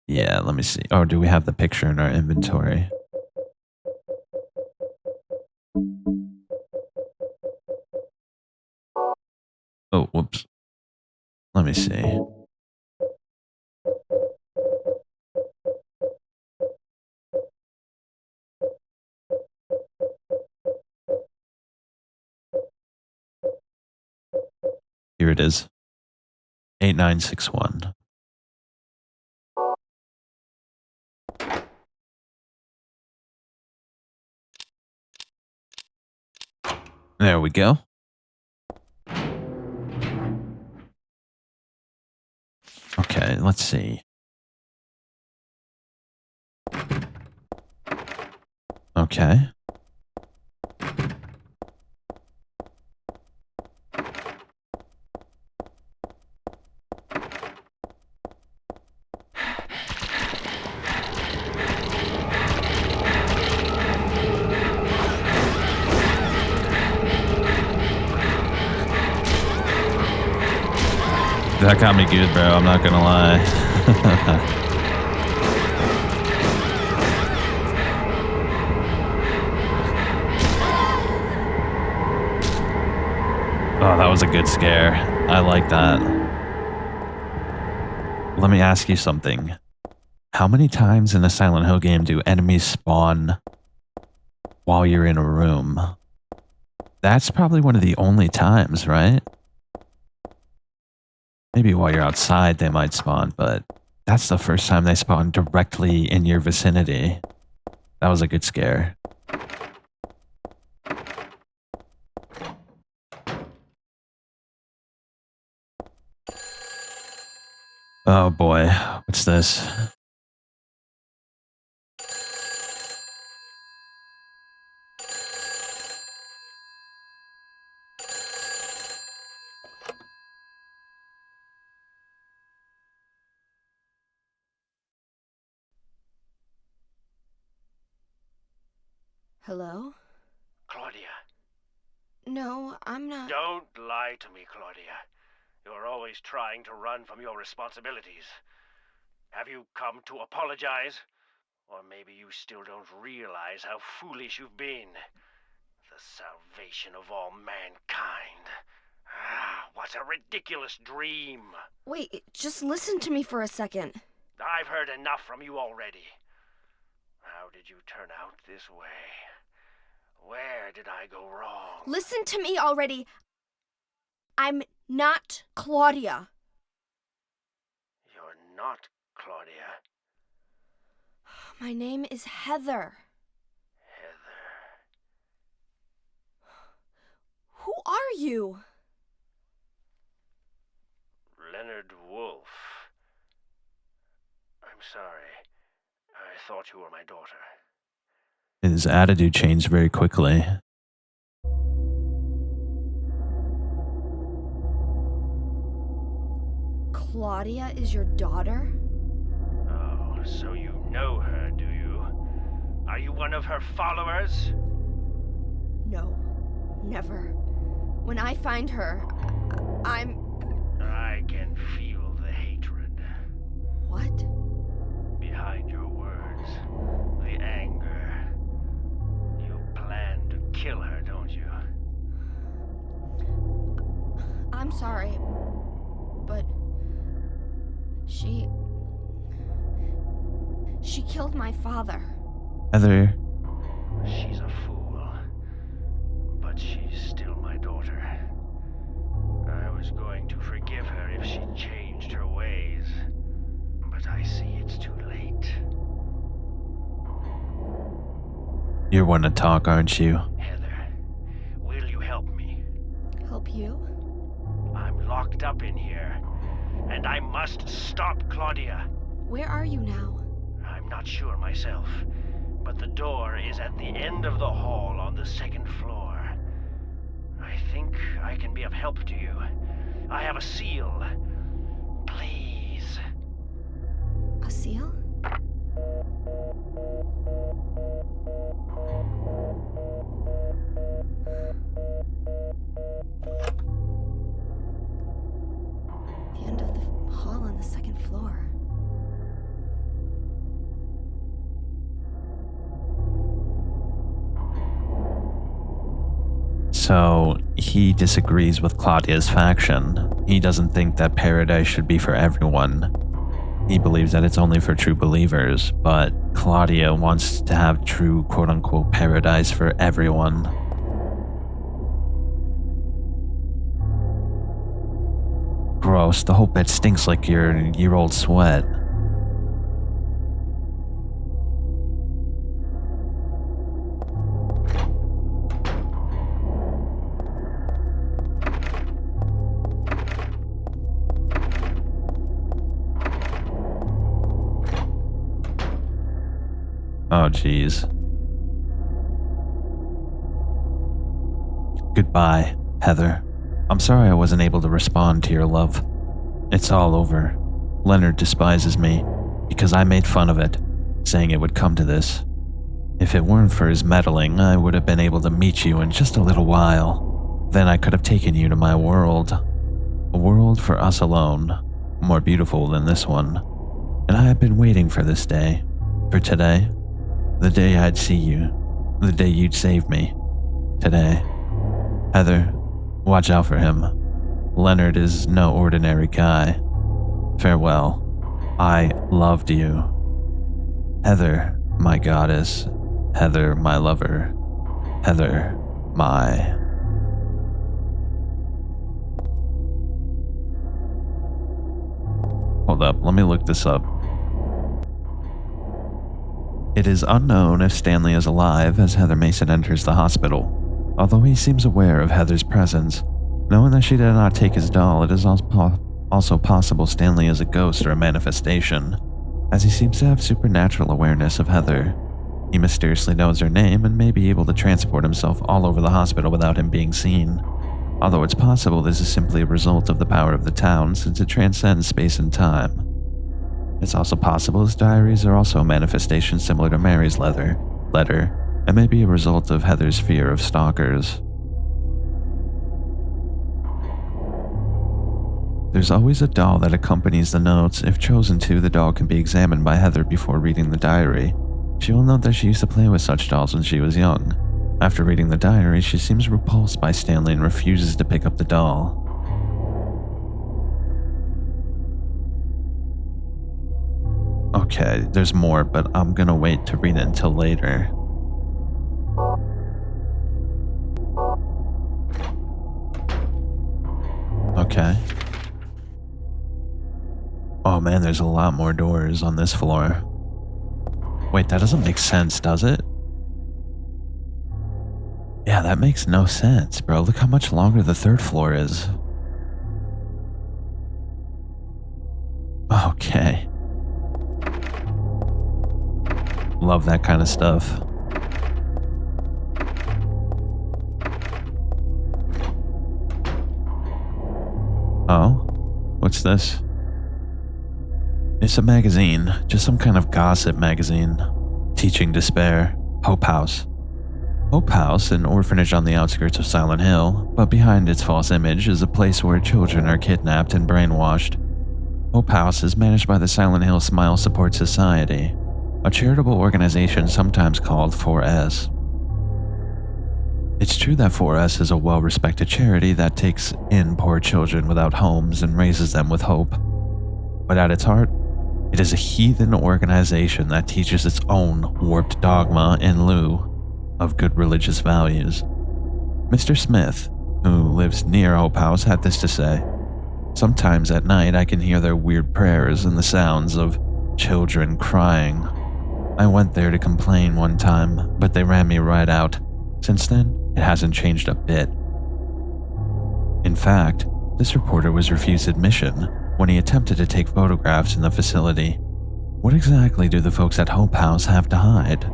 Speaker 1: Yeah, let me see. Oh, do we have the picture in our inventory? Oh, whoops. Let me see. Here it is. 8961. There we go. Okay, let's see. Okay. That got me good, bro. I'm not gonna lie. Oh, that was a good scare. I like that. Let me ask you something. How many times in a Silent Hill game do enemies spawn while you're in a room? That's probably one of the only times, right? Maybe while you're outside they might spawn, but that's the first time they spawn directly in your vicinity. That was a good scare. Oh boy, what's this?
Speaker 2: Hello?
Speaker 3: Claudia.
Speaker 2: No, I'm not.
Speaker 3: Don't lie to me, Claudia. You're always trying to run from your responsibilities. Have you come to apologize? Or maybe you still don't realize how foolish you've been. The salvation of all mankind. Ah, what a ridiculous dream.
Speaker 2: Wait, just listen to me for a second.
Speaker 3: I've heard enough from you already. How did you turn out this way? Where did I go wrong?
Speaker 2: Listen to me already. I'm not Claudia.
Speaker 3: You're not Claudia.
Speaker 2: My name is Heather.
Speaker 3: Heather.
Speaker 2: Who are you?
Speaker 3: Leonard Wolf. I'm sorry. I thought you were my daughter.
Speaker 1: His attitude changed very quickly.
Speaker 2: Claudia is your daughter?
Speaker 3: Oh, so you know her, do you? Are you one of her followers?
Speaker 2: No, never. When I find her,
Speaker 3: I can feel the hatred.
Speaker 2: What?
Speaker 3: Behind your words. The anger. You plan to kill her, don't you?
Speaker 2: I'm sorry, but she killed my father.
Speaker 1: Heather,
Speaker 3: She's a fool. But she's still my daughter. I was going to forgive her if she changed her ways. But I see it's too late.
Speaker 1: you're one to talk, aren't you?
Speaker 3: Heather, will you help me?
Speaker 2: Help you?
Speaker 3: I'm locked up in here, and I must stop Claudia.
Speaker 2: Where are you now?
Speaker 3: I'm not sure myself, but the door is at the end of the hall on the second floor. I think I can be of help to you. I have a seal. Please.
Speaker 2: A seal? The end of the hall on the second floor.
Speaker 1: So he disagrees with Claudia's faction. He doesn't think that paradise should be for everyone. He believes that it's only for true believers, but Claudia wants to have true quote-unquote paradise for everyone. Gross, the whole bed stinks like your year-old sweat. Oh, jeez. Goodbye, Heather. I'm sorry I wasn't able to respond to your love. It's all over. Leonard despises me because I made fun of it, saying it would come to this. If it weren't for his meddling, I would have been able to meet you in just a little while. Then I could have taken you to my world. A world for us alone, more beautiful than this one. And I have been waiting for this day. For today. The day I'd see you. The day you'd save me. Today. Heather, watch out for him. Leonard is no ordinary guy. Farewell. I loved you. Heather, my goddess. Heather, my lover. Heather, my... Hold up, let me look this up. It is unknown if Stanley is alive as Heather Mason enters the hospital, although he seems aware of Heather's presence. Knowing that she did not take his doll, it is also possible Stanley is a ghost or a manifestation, as he seems to have supernatural awareness of Heather. He mysteriously knows her name and may be able to transport himself all over the hospital without him being seen. Although it's possible this is simply a result of the power of the town since it transcends space and time. It's also possible his diaries are also a manifestation similar to Mary's letter, and may be a result of Heather's fear of stalkers. There's always a doll that accompanies the notes. If chosen to, the doll can be examined by Heather before reading the diary. She will note that she used to play with such dolls when she was young. After reading the diary, she seems repulsed by Stanley and refuses to pick up the doll. Okay, there's more, but I'm gonna wait to read it until later. Okay. Oh man, there's a lot more doors on this floor. Wait, that doesn't make sense, does it? Yeah, that makes no sense, bro. Look how much longer the third floor is. Okay. Love that kind of stuff. Oh? What's this? It's a magazine, just some kind of gossip magazine. Teaching Despair. Hope House. Hope House, an orphanage on the outskirts of Silent Hill, but behind its false image is a place where children are kidnapped and brainwashed. Hope House is managed by the Silent Hill Smile Support Society, a charitable organization sometimes called 4S. It's true that 4S is a well-respected charity that takes in poor children without homes and raises them with hope. But at its heart, it is a heathen organization that teaches its own warped dogma in lieu of good religious values. Mr. Smith, who lives near Hope House, had this to say: "Sometimes at night I can hear their weird prayers and the sounds of children crying. I went there to complain one time, but they ran me right out. Since then, it hasn't changed a bit." In fact, this reporter was refused admission when he attempted to take photographs in the facility. What exactly do the folks at Hope House have to hide?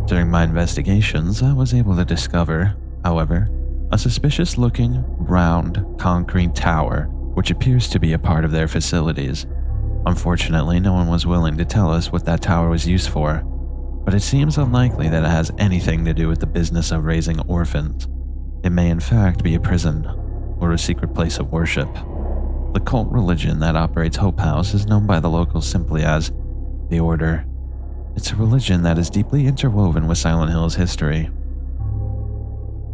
Speaker 1: During my investigations, I was able to discover, however, a suspicious-looking, round, concrete tower which appears to be a part of their facilities. Unfortunately, no one was willing to tell us what that tower was used for, but it seems unlikely that it has anything to do with the business of raising orphans. It may in fact be a prison or a secret place of worship. The cult religion that operates Hope House is known by the locals simply as the Order. It's a religion that is deeply interwoven with Silent Hill's history.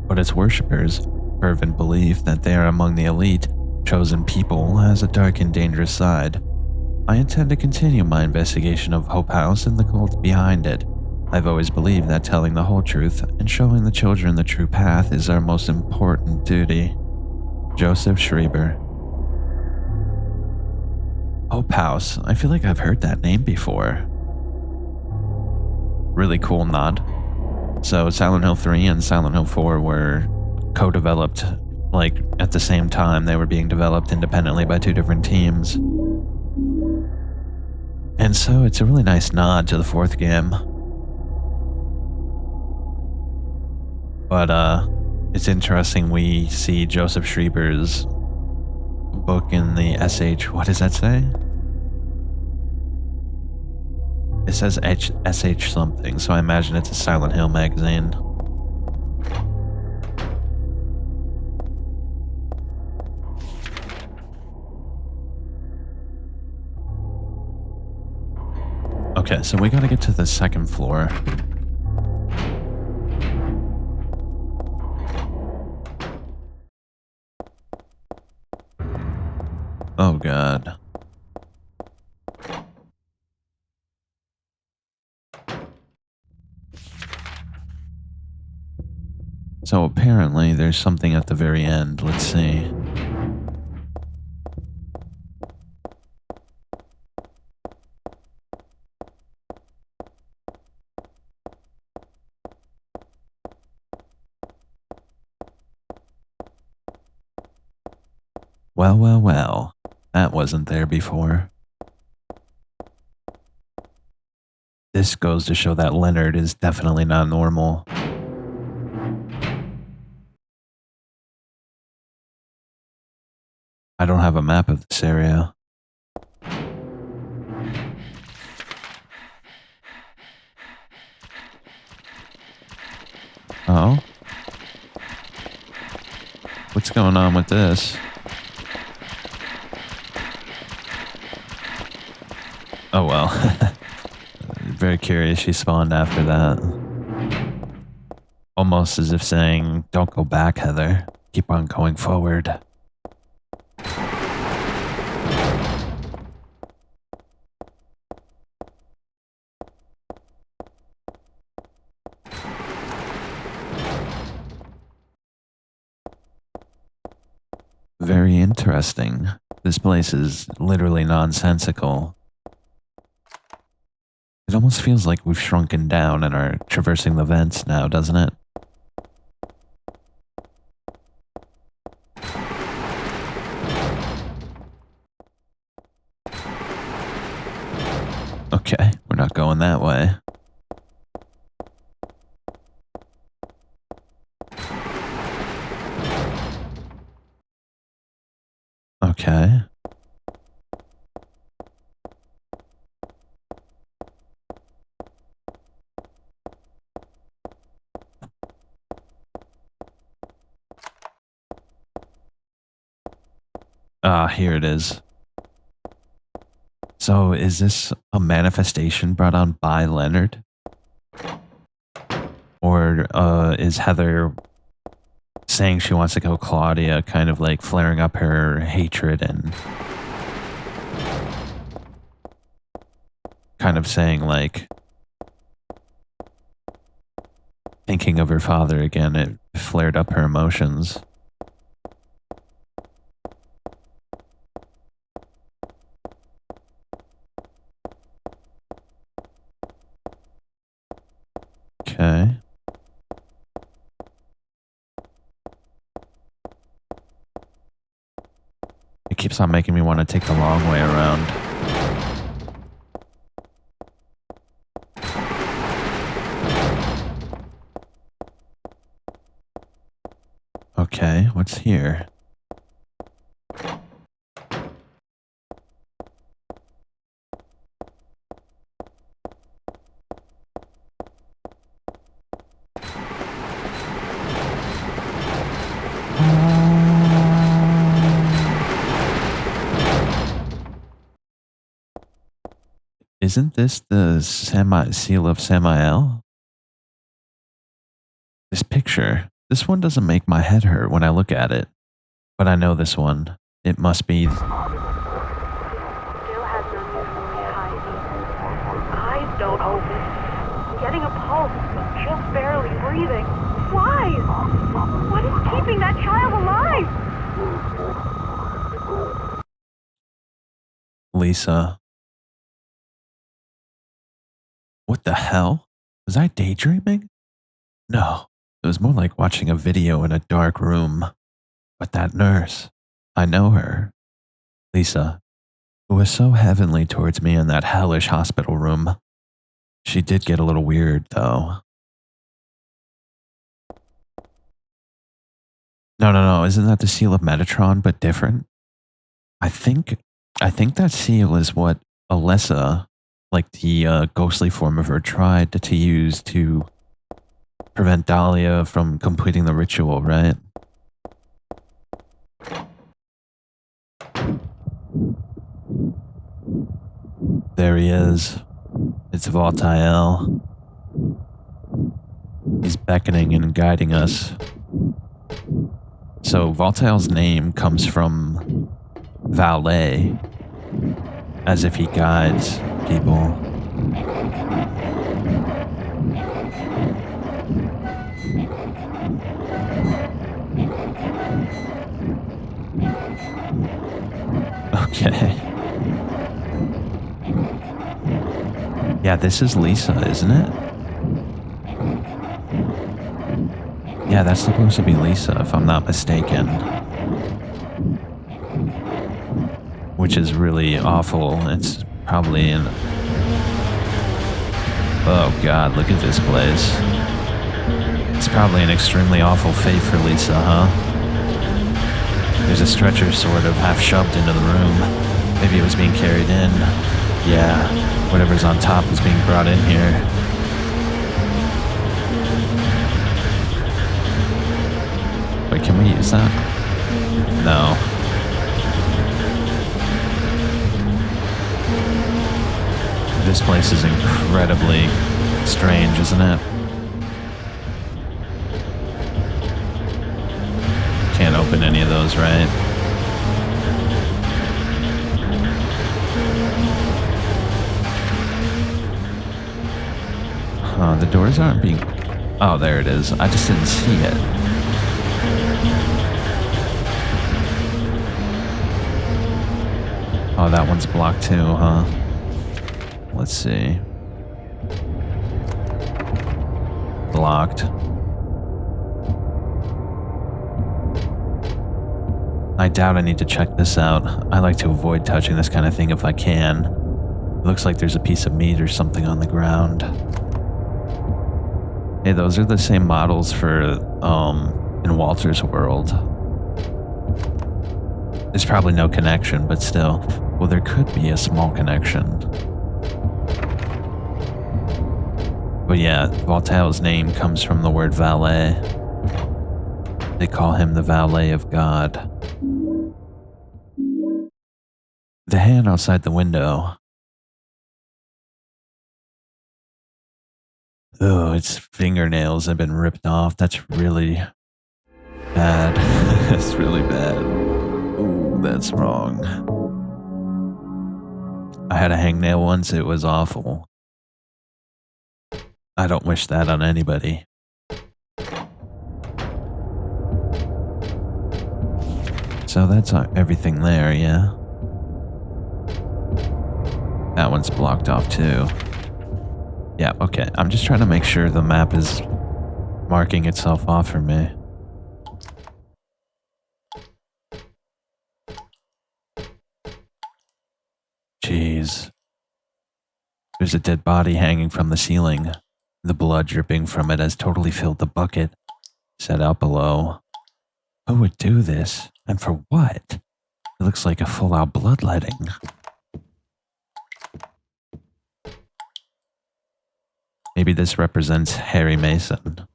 Speaker 1: But its worshippers' fervent belief that they are among the elite, chosen people, has a dark and dangerous side. I intend to continue my investigation of Hope House and the cult behind it. I've always believed that telling the whole truth and showing the children the true path is our most important duty. Joseph Schreiber. Hope House. I feel like I've heard that name before. Really cool nod. So Silent Hill 3 and Silent Hill 4 were co-developed, like at the same time. They were being developed independently by two different teams. And so it's a really nice nod to the fourth game. But it's interesting we see Joseph Schreiber's book in the SH, what does that say? It says SH something, so I imagine it's a Silent Hill magazine. Okay, so we gotta get to the second floor. Oh god. So apparently there's something at the very end. Let's see. Well, well, well. That wasn't there before. This goes to show that Leonard is definitely not normal. I don't have a map of this area. Oh? What's going on with this? Oh well. Very curious she spawned after that. Oh almost as if saying, don't go back, Heather. Keep on going forward. Very interesting. This place is literally nonsensical. It almost feels like we've shrunken down and are traversing the vents now, doesn't it? Okay, we're not going that way. Okay. Ah, here it is. So, is this a manifestation brought on by Leonard? Or is Heather saying she wants to kill Claudia kind of like flaring up her hatred and kind of saying like thinking of her father again, it flared up her emotions. Okay. It keeps on making me want to take the long way around. Okay, what's here? Isn't this the seal of Samael? This picture. This one doesn't make my head hurt when I look at it. But I know this one. It must be.
Speaker 4: Still has no usually hiding. Eyes don't open. Getting a pulse, but just barely breathing. Why? What is keeping that child alive?
Speaker 1: Lisa. What the hell? Was I daydreaming? No, it was more like watching a video in a dark room. But that nurse, I know her. Lisa, who was so heavenly towards me in that hellish hospital room. She did get a little weird, though. No. Isn't that the seal of Metatron, but different? I think that seal is what Alessa, like the ghostly form of her, tried to use to prevent Dahlia from completing the ritual, right? There he is. It's Valtael. He's beckoning and guiding us. So Valtael's name comes from valet, as if he guides people. Okay. Yeah, this is Lisa, isn't it? Yeah, that's supposed to be Lisa, if I'm not mistaken. Which is really awful. It's probably in... Oh god, look at this place. It's probably an extremely awful fate for Lisa, huh? There's a stretcher sort of half shoved into the room. Maybe it was being carried in. Yeah, whatever's on top is being brought in here. Wait, can we use that? No. This place is incredibly strange, isn't it? open any of those, right? Huh, the doors aren't being... Oh, there it is. I just didn't see it. Oh, that one's blocked too, huh? Let's see. Blocked. I doubt I need to check this out. I like to avoid touching this kind of thing if I can. It looks like there's a piece of meat or something on the ground. Hey, those are the same models for, in Walter's world. There's probably no connection, but still. Well, there could be a small connection. But yeah, Voltaire's name comes from the word valet. They call him the valet of God. The hand outside the window. Oh, its fingernails have been ripped off. That's really bad. That's really bad. Ooh, that's wrong. I had a hangnail once. It was awful. I don't wish that on anybody. So that's everything there, yeah? That one's blocked off too. Yeah, okay. I'm just trying to make sure the map is marking itself off for me. Jeez. There's a dead body hanging from the ceiling. The blood dripping from it has totally filled the bucket set out below. Who would do this? And for what? It looks like a full-out bloodletting. Maybe this represents Harry Mason.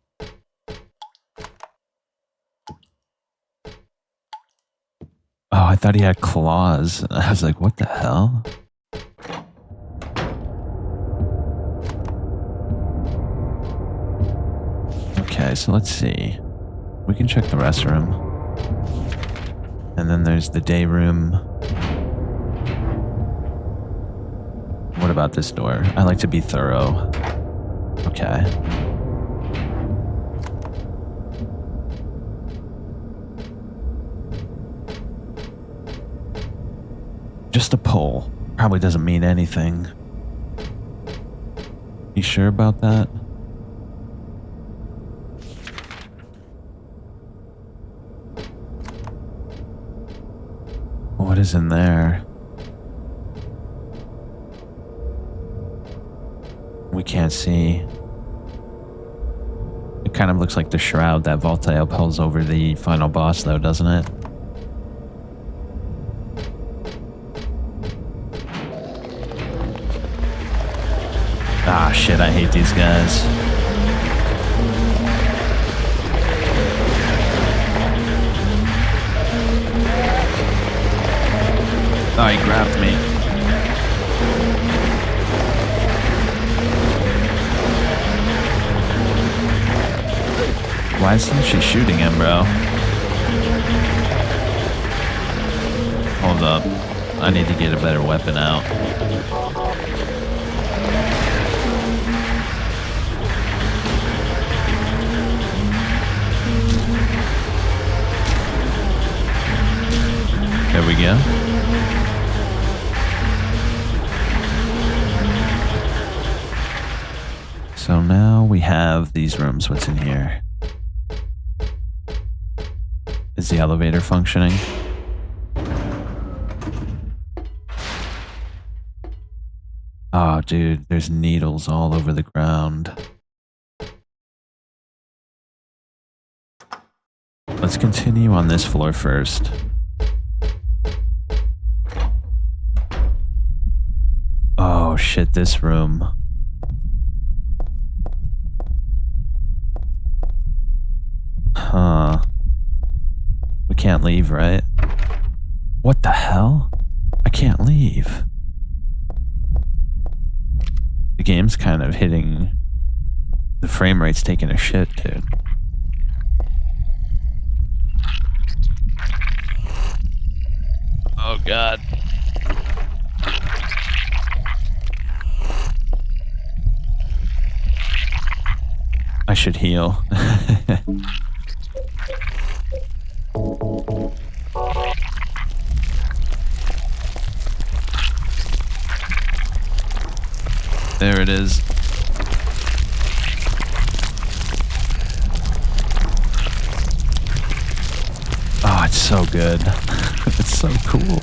Speaker 1: Oh, I thought he had claws. I was like, what the hell? Okay, so let's see. We can check the restroom. And then there's the day room. What about this door? I like to be thorough. Okay. Just a pull. Probably doesn't mean anything. You sure about that? What is in there? We can't see. It kind of looks like the shroud that Voltaire pulls over the final boss though, doesn't it? Ah, shit, I hate these guys. Oh, he grabbed me. Why isn't she shooting him, bro? Hold up. I need to get a better weapon out. There we go. So now we have these rooms. What's in here? Is the elevator functioning? Oh, dude, there's needles all over the ground. Let's continue on this floor first. Oh shit, this room. Huh. We can't leave, right? What the hell? I can't leave. The game's kind of hitting... The frame rate's taking a shit, dude. God. I should heal. There it is. Oh, it's so good. It's so cool.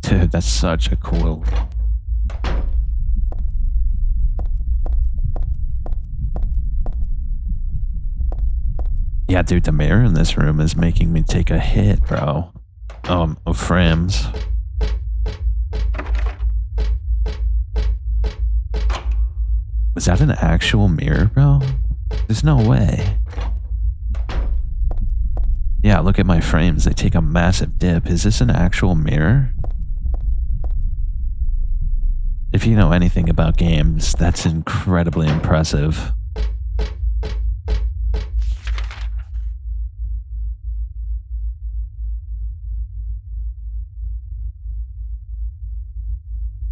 Speaker 1: Dude, that's such a cool. Yeah, dude, the mirror in this room is making me take a hit, bro. Of frames. Was that an actual mirror, bro? There's no way. Yeah, look at my frames. They take a massive dip. Is this an actual mirror? If you know anything about games, that's incredibly impressive.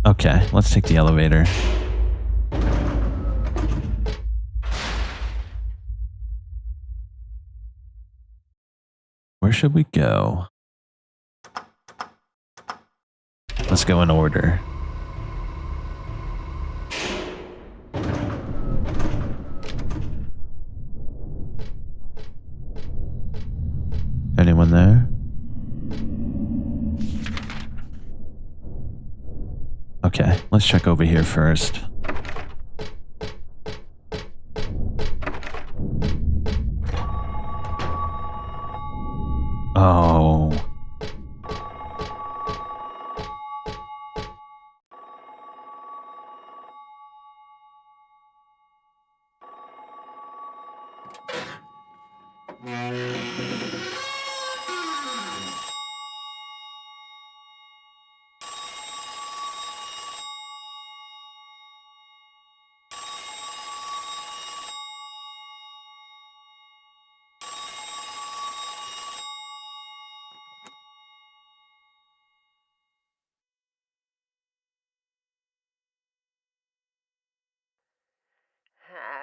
Speaker 1: Okay, let's take the elevator. Where should we go? Let's go in order. Anyone there? Okay, let's check over here first. Oh.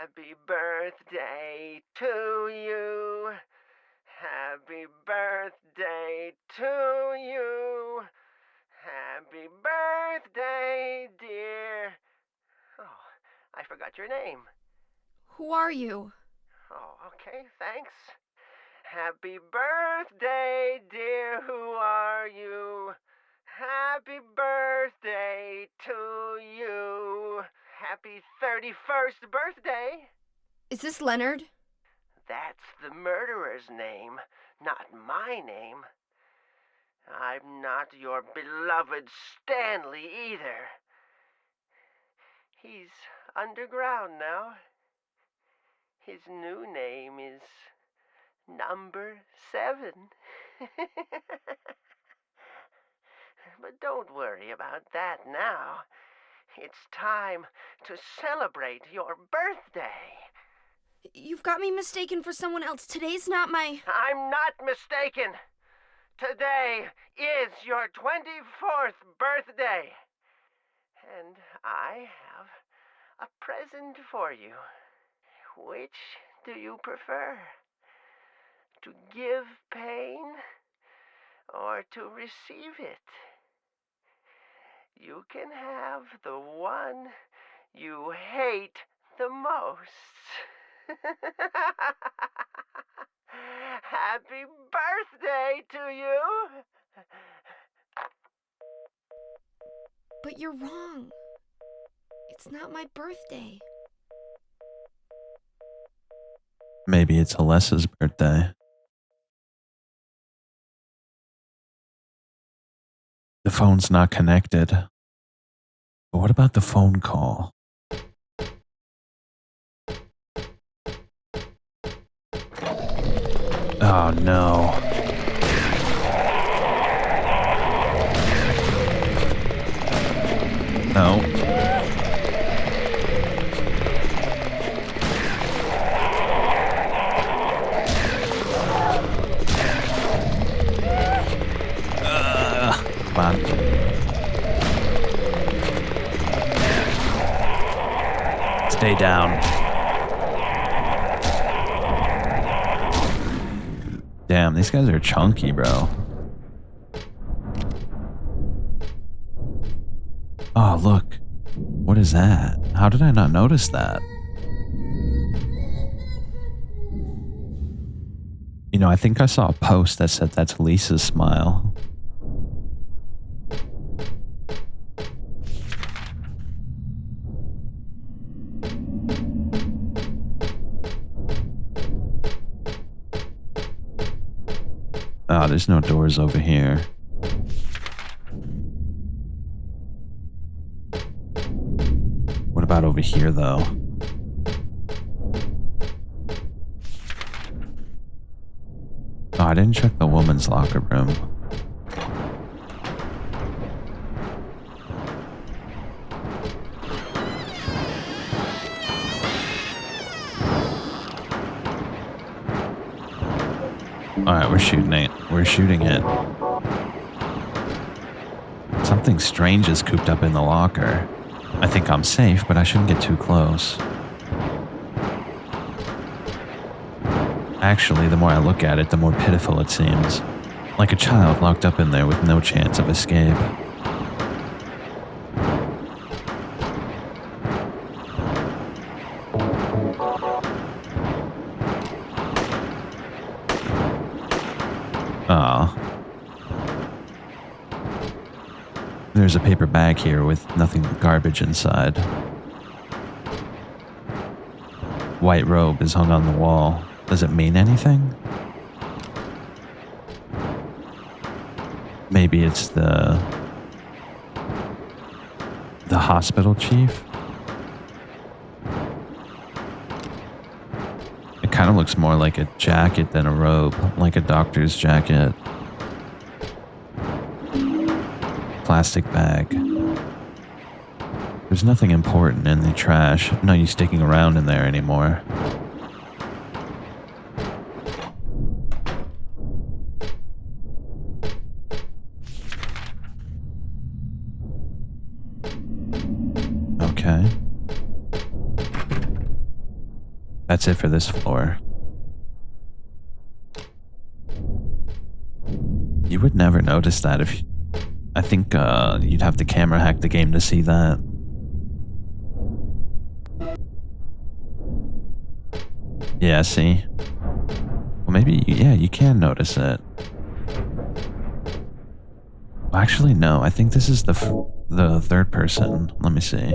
Speaker 3: Happy birthday to you. Happy birthday to you. Happy birthday, dear. Oh, I forgot your name.
Speaker 2: Who are you?
Speaker 3: Oh, okay, thanks. Happy birthday, dear. Who are you? Happy birthday to you. Happy 31st birthday.
Speaker 2: Is this Leonard?
Speaker 3: That's the murderer's name, not my name. I'm not your beloved Stanley either. He's underground now. His new name is Number 7. But don't worry about that now. It's time to celebrate your birthday.
Speaker 2: You've got me mistaken for someone else. Today's not my...
Speaker 3: I'm not mistaken. Today is your 24th birthday. And I have a present for you. Which do you prefer? To give pain or to receive it? You can have the one you hate the most. Happy birthday to you!
Speaker 2: But you're wrong. It's not my birthday.
Speaker 1: Maybe it's Alessa's birthday. The phone's not connected. But what about the phone call? Oh no. No. Come on. Stay down. Damn, these guys are chunky, bro. Oh, look. What is that? How did I not notice that? You know, I think I saw a post that said that's Lisa's smile. Oh, there's no doors over here. What about over here, though? Oh, I didn't check the woman's locker room. Alright, we're shooting it. We're shooting it. Something strange is cooped up in the locker. I think I'm safe, but I shouldn't get too close. Actually, the more I look at it, the more pitiful it seems. Like a child locked up in there with no chance of escape. Aw. There's a paper bag here with nothing but garbage inside. White robe is hung on the wall. Does it mean anything? Maybe it's the hospital chief? It kind of looks more like a jacket than a robe, like a doctor's jacket. Plastic bag. There's nothing important in the trash. No use sticking around in there anymore. Okay. That's it for this floor. You would never notice that if... I think you'd have to camera hack the game to see that. Yeah, see? Well, maybe, yeah, you can notice it. Actually, no. I think this is the third person. Let me see.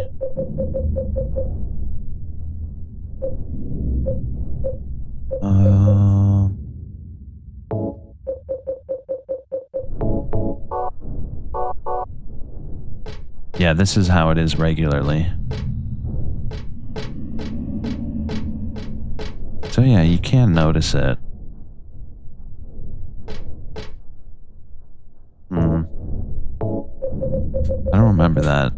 Speaker 1: Yeah, this is how it is regularly. So yeah, you can notice it. I don't remember that.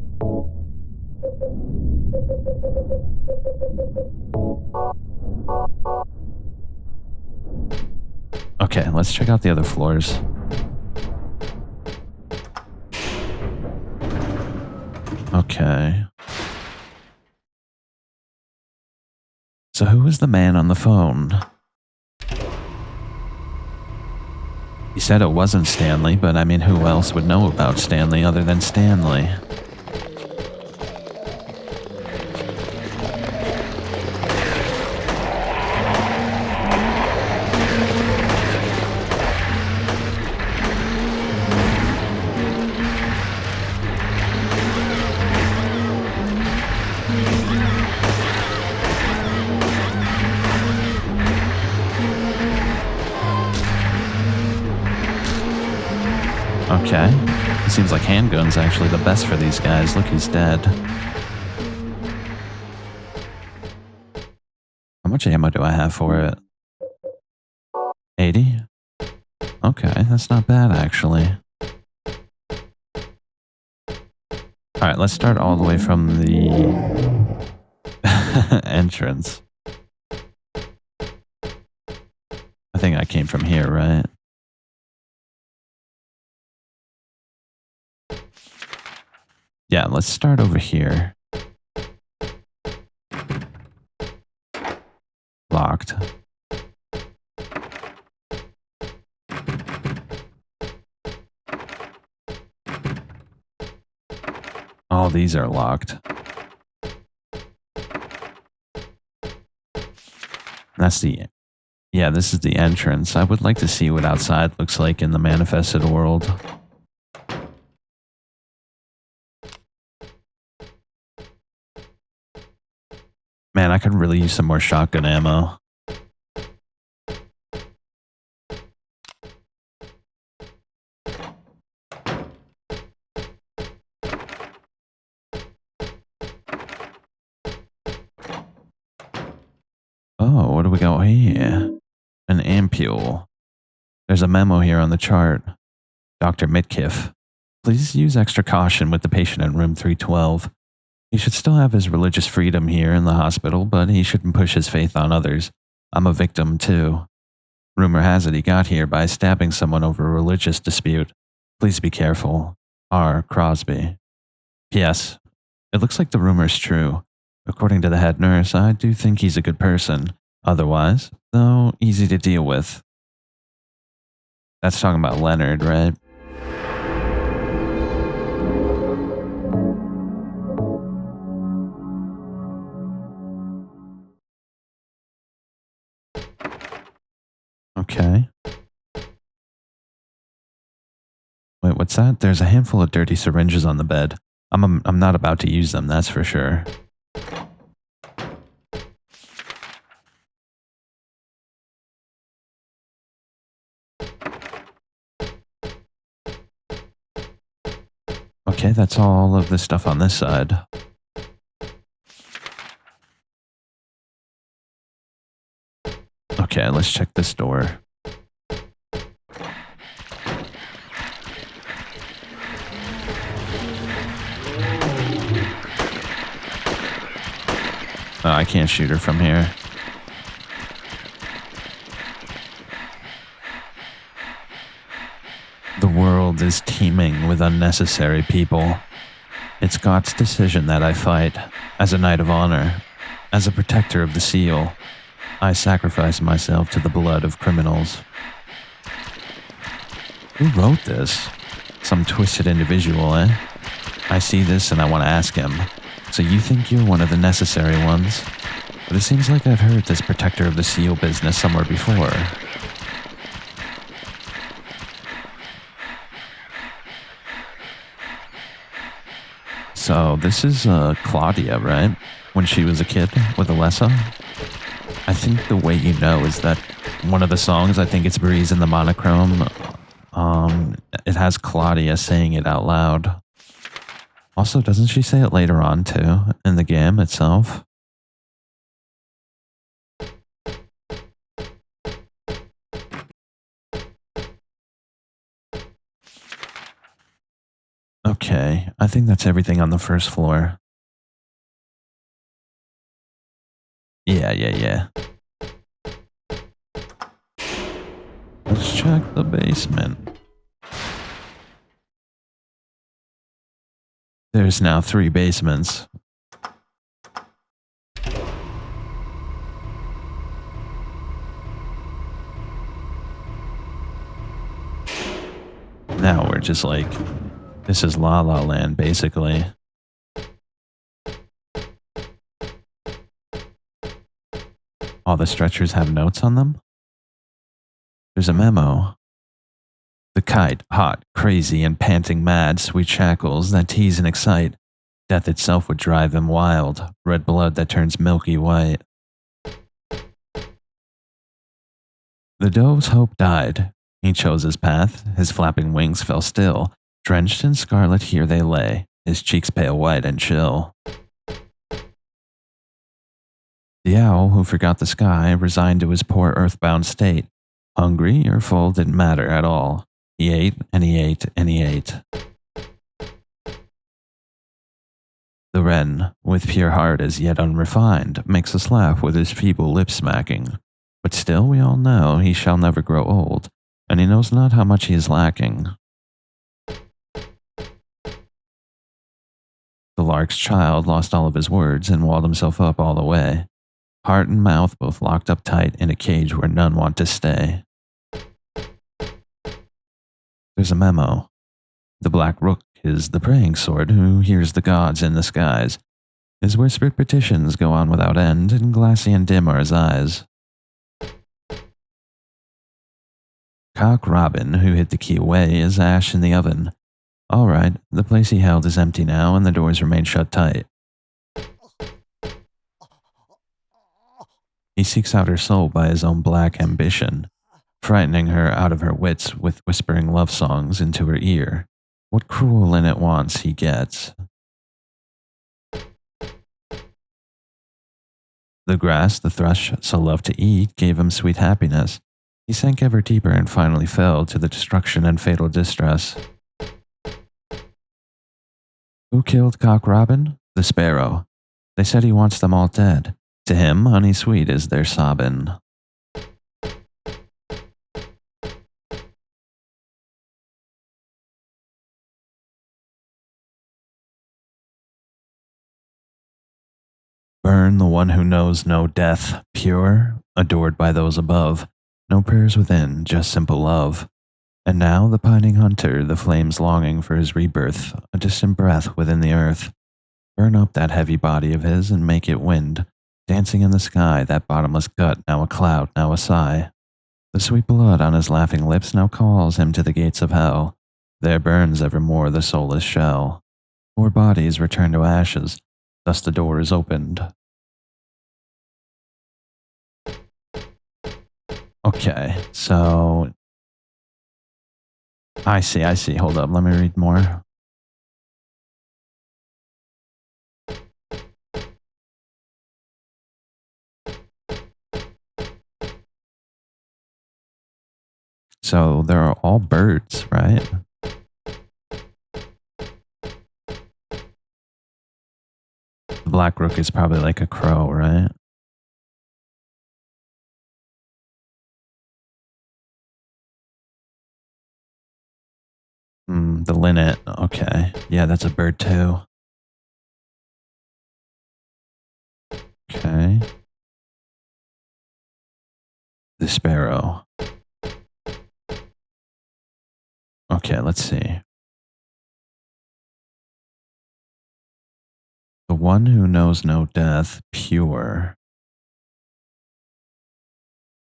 Speaker 1: Okay, let's check out the other floors. Okay. So who was the man on the phone? He said it wasn't Stanley, but I mean, who else would know about Stanley other than Stanley? Okay. It seems like handgun's actually the best for these guys. Look, he's dead. How much ammo do I have for it? 80? Okay, that's not bad actually. Alright, let's start all the way from the entrance. I think I came from here, right? Yeah, let's start over here. Locked. All these are locked. That's the... Yeah, this is the entrance. I would like to see what outside looks like in the manifested world. Man, I could really use some more shotgun ammo. Oh, what do we got here? An ampule. There's a memo here on the chart. Dr. Mitkiff. Please use extra caution with the patient in room 312. He should still have his religious freedom here in the hospital, but he shouldn't push his faith on others. I'm a victim, too. Rumor has it he got here by stabbing someone over a religious dispute. Please be careful. R. Crosby. P.S. It looks like the rumor's true. According to the head nurse, I do think he's a good person. Otherwise, though, easy to deal with. That's talking about Leonard, right? Okay. Wait, what's that? There's a handful of dirty syringes on the bed. I'm not about to use them, that's for sure. Okay, that's all of the stuff on this side. Okay, let's check this door. Oh, I can't shoot her from here. The world is teeming with unnecessary people. It's God's decision that I fight. As a knight of honor, as a protector of the seal, I sacrifice myself to the blood of criminals. Who wrote this? Some twisted individual, eh? I see this and I want to ask him. So you think you're one of the necessary ones? But it seems like I've heard this protector of the seal business somewhere before. So this is Claudia, right? When she was a kid with Alessa? I think the way you know is that one of the songs, I think it's Breeze in the Monochrome, it has Claudia saying it out loud. Also, doesn't she say it later on too, in the game itself? Okay, I think that's everything on the first floor. Yeah. Let's check the basement. There's now 3 basements. Now we're just like, this is La La Land, basically. All the stretchers have notes on them? There's a memo. The kite, hot, crazy, and panting mad, sweet shackles that tease and excite. Death itself would drive him wild, red blood that turns milky white. The dove's hope died. He chose his path, his flapping wings fell still. Drenched in scarlet here they lay, his cheeks pale white and chill. The owl who forgot the sky, resigned to his poor earthbound state. Hungry or full didn't matter at all. He ate and he ate and he ate. The wren, with pure heart as yet unrefined, makes us laugh with his feeble lip smacking. But still we all know he shall never grow old, and he knows not how much he is lacking. The lark's child lost all of his words and walled himself up all the way. Heart and mouth both locked up tight in a cage where none want to stay. There's a memo. The black rook is the praying sword who hears the gods in the skies. His whispered petitions go on without end, and glassy and dim are his eyes. Cock Robin, who hid the key away, is ash in the oven. All right, the place he held is empty now, and the doors remain shut tight. He seeks out her soul by his own black ambition, frightening her out of her wits with whispering love songs into her ear. What cruel in it wants he gets. The grass the thrush so loved to eat gave him sweet happiness. He sank ever deeper and finally fell to the destruction and fatal distress. Who killed Cock Robin? The sparrow. They said he wants them all dead. To him, honey sweet is their sobbin'. Burn the one who knows no death, pure, adored by those above. No prayers within, just simple love. And now the pining hunter, the flames longing for his rebirth, a distant breath within the earth. Burn up that heavy body of his and make it wind, dancing in the sky, that bottomless gut, now a cloud, now a sigh. The sweet blood on his laughing lips now calls him to the gates of hell. There burns evermore the soulless shell. Poor bodies return to ashes, thus the door is opened. Okay, so I see. Hold up, let me read more. So they're all birds, right? The black rook is probably like a crow, right? The linnet, okay. Yeah, that's a bird too. Okay. The sparrow. Okay, let's see. The one who knows no death, pure.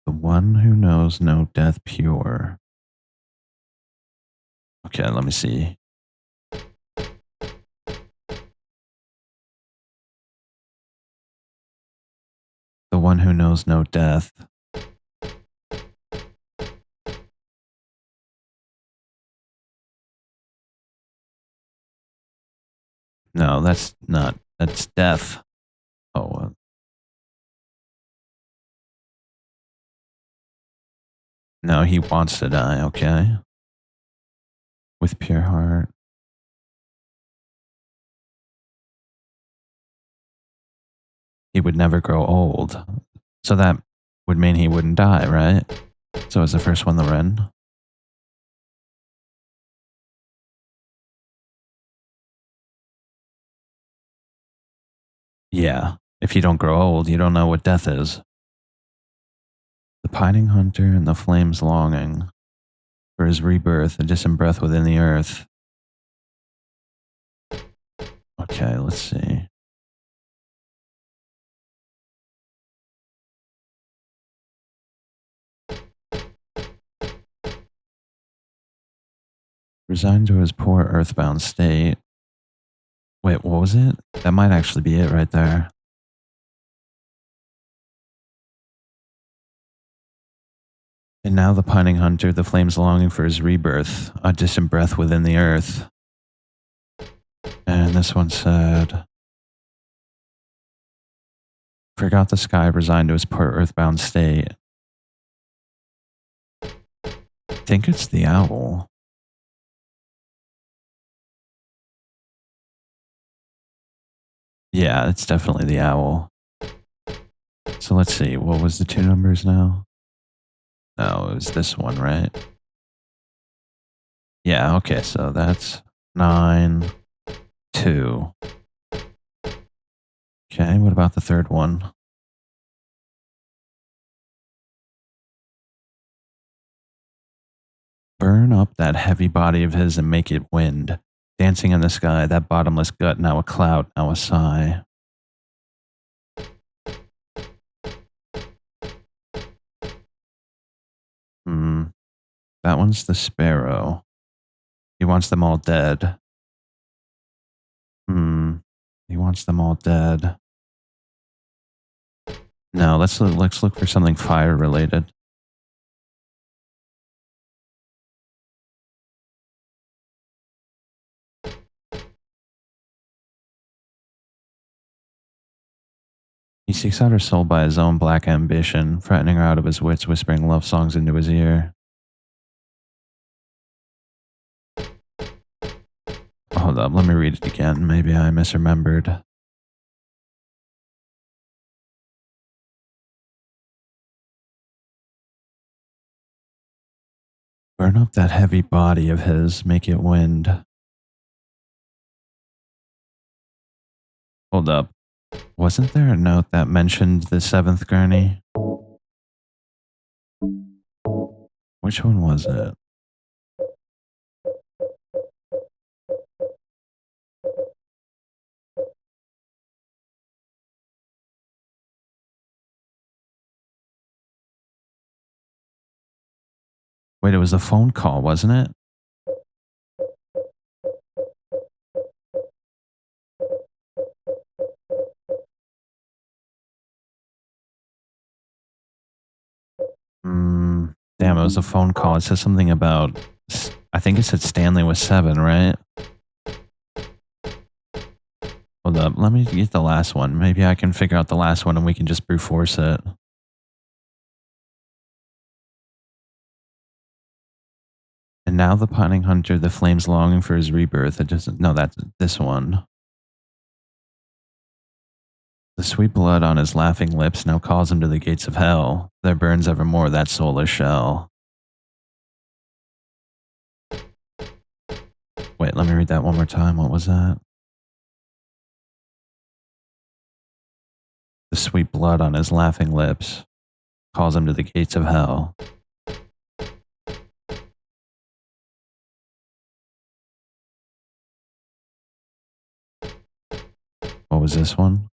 Speaker 1: The one who knows no death, pure. Okay, let me see. The one who knows no death. No, that's not. That's death. Oh, no, he wants to die, okay? With pure heart. He would never grow old. So that would mean he wouldn't die, right? So is the first one the wren? Yeah. If you don't grow old, you don't know what death is. The pining hunter and the flames longing for his rebirth, a distant breath within the earth. Okay, let's see. Resigned to his poor earthbound state. Wait, what was it? That might actually be it right there. And now the pining hunter, the flames longing for his rebirth, a distant breath within the earth. And this one said, forgot the sky, resigned to his poor earthbound state. think it's the owl. Yeah, it's definitely the owl. So let's see. What was the two numbers now? No, it was this one, right? Yeah, okay. So that's 9, 2. Okay, what about the third one? Burn up that heavy body of his and make it wind. Dancing in the sky, that bottomless gut, now a cloud, now a sigh. Hmm, that one's the sparrow. He wants them all dead. Hmm, he wants them all dead. No, let's look for something fire related. He seeks out her soul by his own black ambition, frightening her out of his wits, whispering love songs into his ear. Hold up, let me read it again. Maybe I misremembered. Burn up that heavy body of his, make it wind. Hold up. Wasn't there a note that mentioned the seventh gurney? Which one was it? Wait, it was a phone call, wasn't it? Damn, it was a phone call. It says something about, I think it said Stanley was 7, right? Hold up, let me get the last one. Maybe I can figure out the last one and we can just brute force it. And now the pining hunter, the flames longing for his rebirth. It doesn't, no, that's this one. The sweet blood on his laughing lips now calls him to the gates of hell. There burns evermore that soulless shell. Wait, let me read that one more time. What was that? The sweet blood on his laughing lips calls him to the gates of hell. What was this one?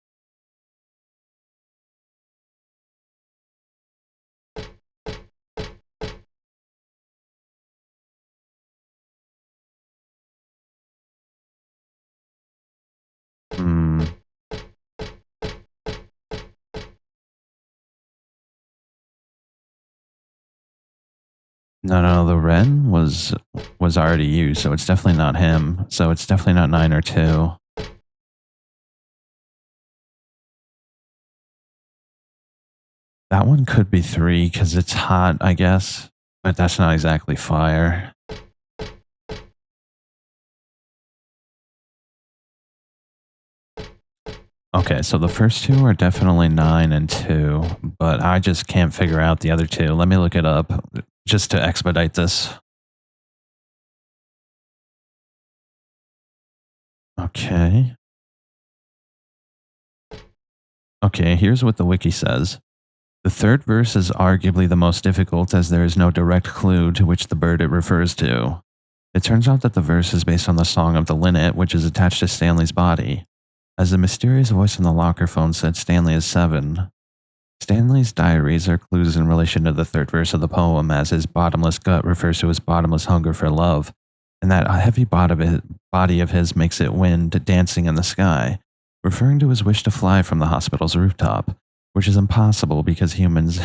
Speaker 1: Hmm. No, the Ren was already used, so it's definitely not him. So it's definitely not 9 or 2. That one could be 3 because it's hot, I guess, but that's not exactly fire. Okay, so the first two are definitely 9 and 2, but I just can't figure out the other two. Let me look it up just to expedite this. Okay. Okay, here's what the wiki says. The third verse is arguably the most difficult as there is no direct clue to which the bird it refers to. It turns out that the verse is based on the song of the linnet, which is attached to Stanley's body. As the mysterious voice in the locker phone said, Stanley is 7. Stanley's diaries are clues in relation to the third verse of the poem, as his bottomless gut refers to his bottomless hunger for love, and that heavy body of his makes it wind dancing in the sky, referring to his wish to fly from the hospital's rooftop, which is impossible because humans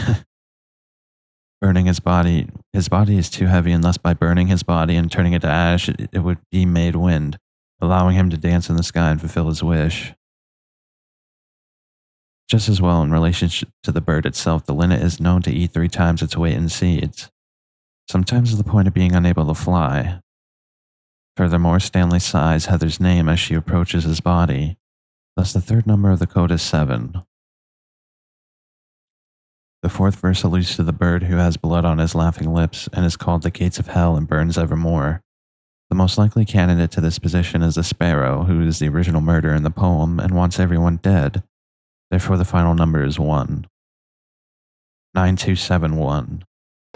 Speaker 1: burning his body is too heavy, and thus by burning his body and turning it to ash, it would be made wind, allowing him to dance in the sky and fulfill his wish. Just as well, in relationship to the bird itself, the linnet is known to eat 3 times its weight in seeds. sometimes the point of being unable to fly. Furthermore, Stanley sighs Heather's name as she approaches his body. Thus, the third number of the code is 7. The fourth verse alludes to the bird who has blood on his laughing lips and is called the gates of hell and burns evermore. The most likely candidate to this position is the sparrow, who is the original murderer in the poem and wants everyone dead. Therefore, the final number is 1. 9271.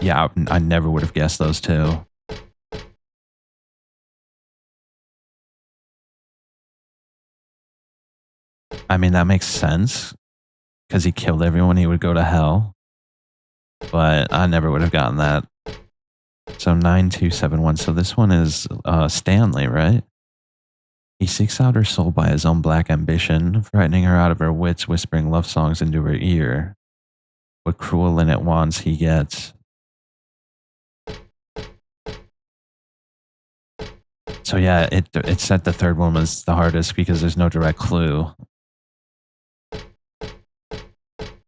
Speaker 1: Yeah, I never would have guessed those two. I mean, that makes sense, because he killed everyone, he would go to hell. But I never would have gotten that. So 9271. So this one is Stanley, right? He seeks out her soul by his own black ambition, frightening her out of her wits, whispering love songs into her ear. What cruel Lynette wants, he gets. So yeah, it said the third one was the hardest because there's no direct clue.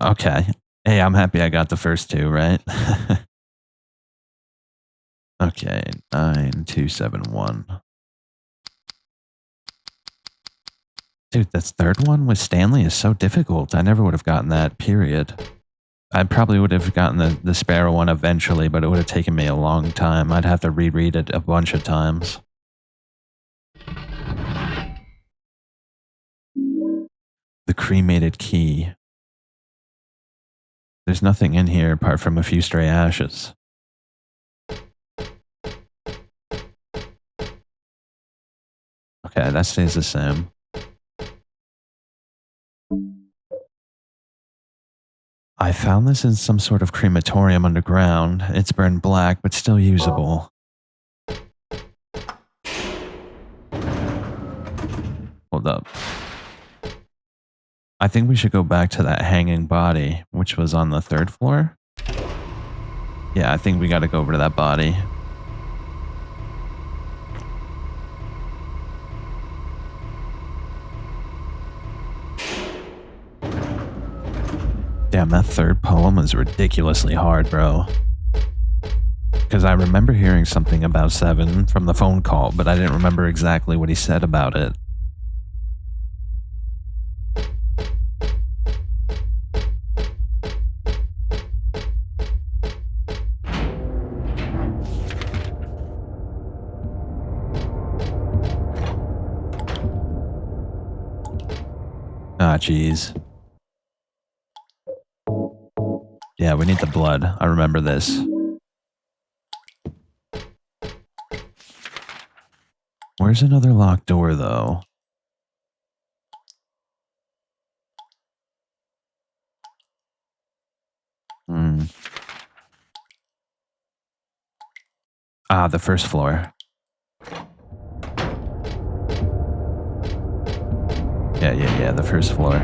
Speaker 1: Okay. Hey, I'm happy I got the first two, right? Okay, 9271. Dude, this third one with Stanley is so difficult. I never would have gotten that, period. I probably would have gotten the Sparrow one eventually, but it would have taken me a long time. I'd have to reread it a bunch of times. The cremated key. There's nothing in here apart from a few stray ashes. Okay, that stays the same. I found this in some sort of crematorium underground. It's burned black, but still usable. Hold up. I think we should go back to that hanging body, which was on the 3rd floor. Yeah, I think we gotta go over to that body. Damn, that third poem is ridiculously hard, bro. Because I remember hearing something about 7 from the phone call, but I didn't remember exactly what he said about it. Ah, jeez. Yeah, we need the blood. I remember this. Where's another locked door, though? Ah, the 1st floor. Yeah, the 1st floor.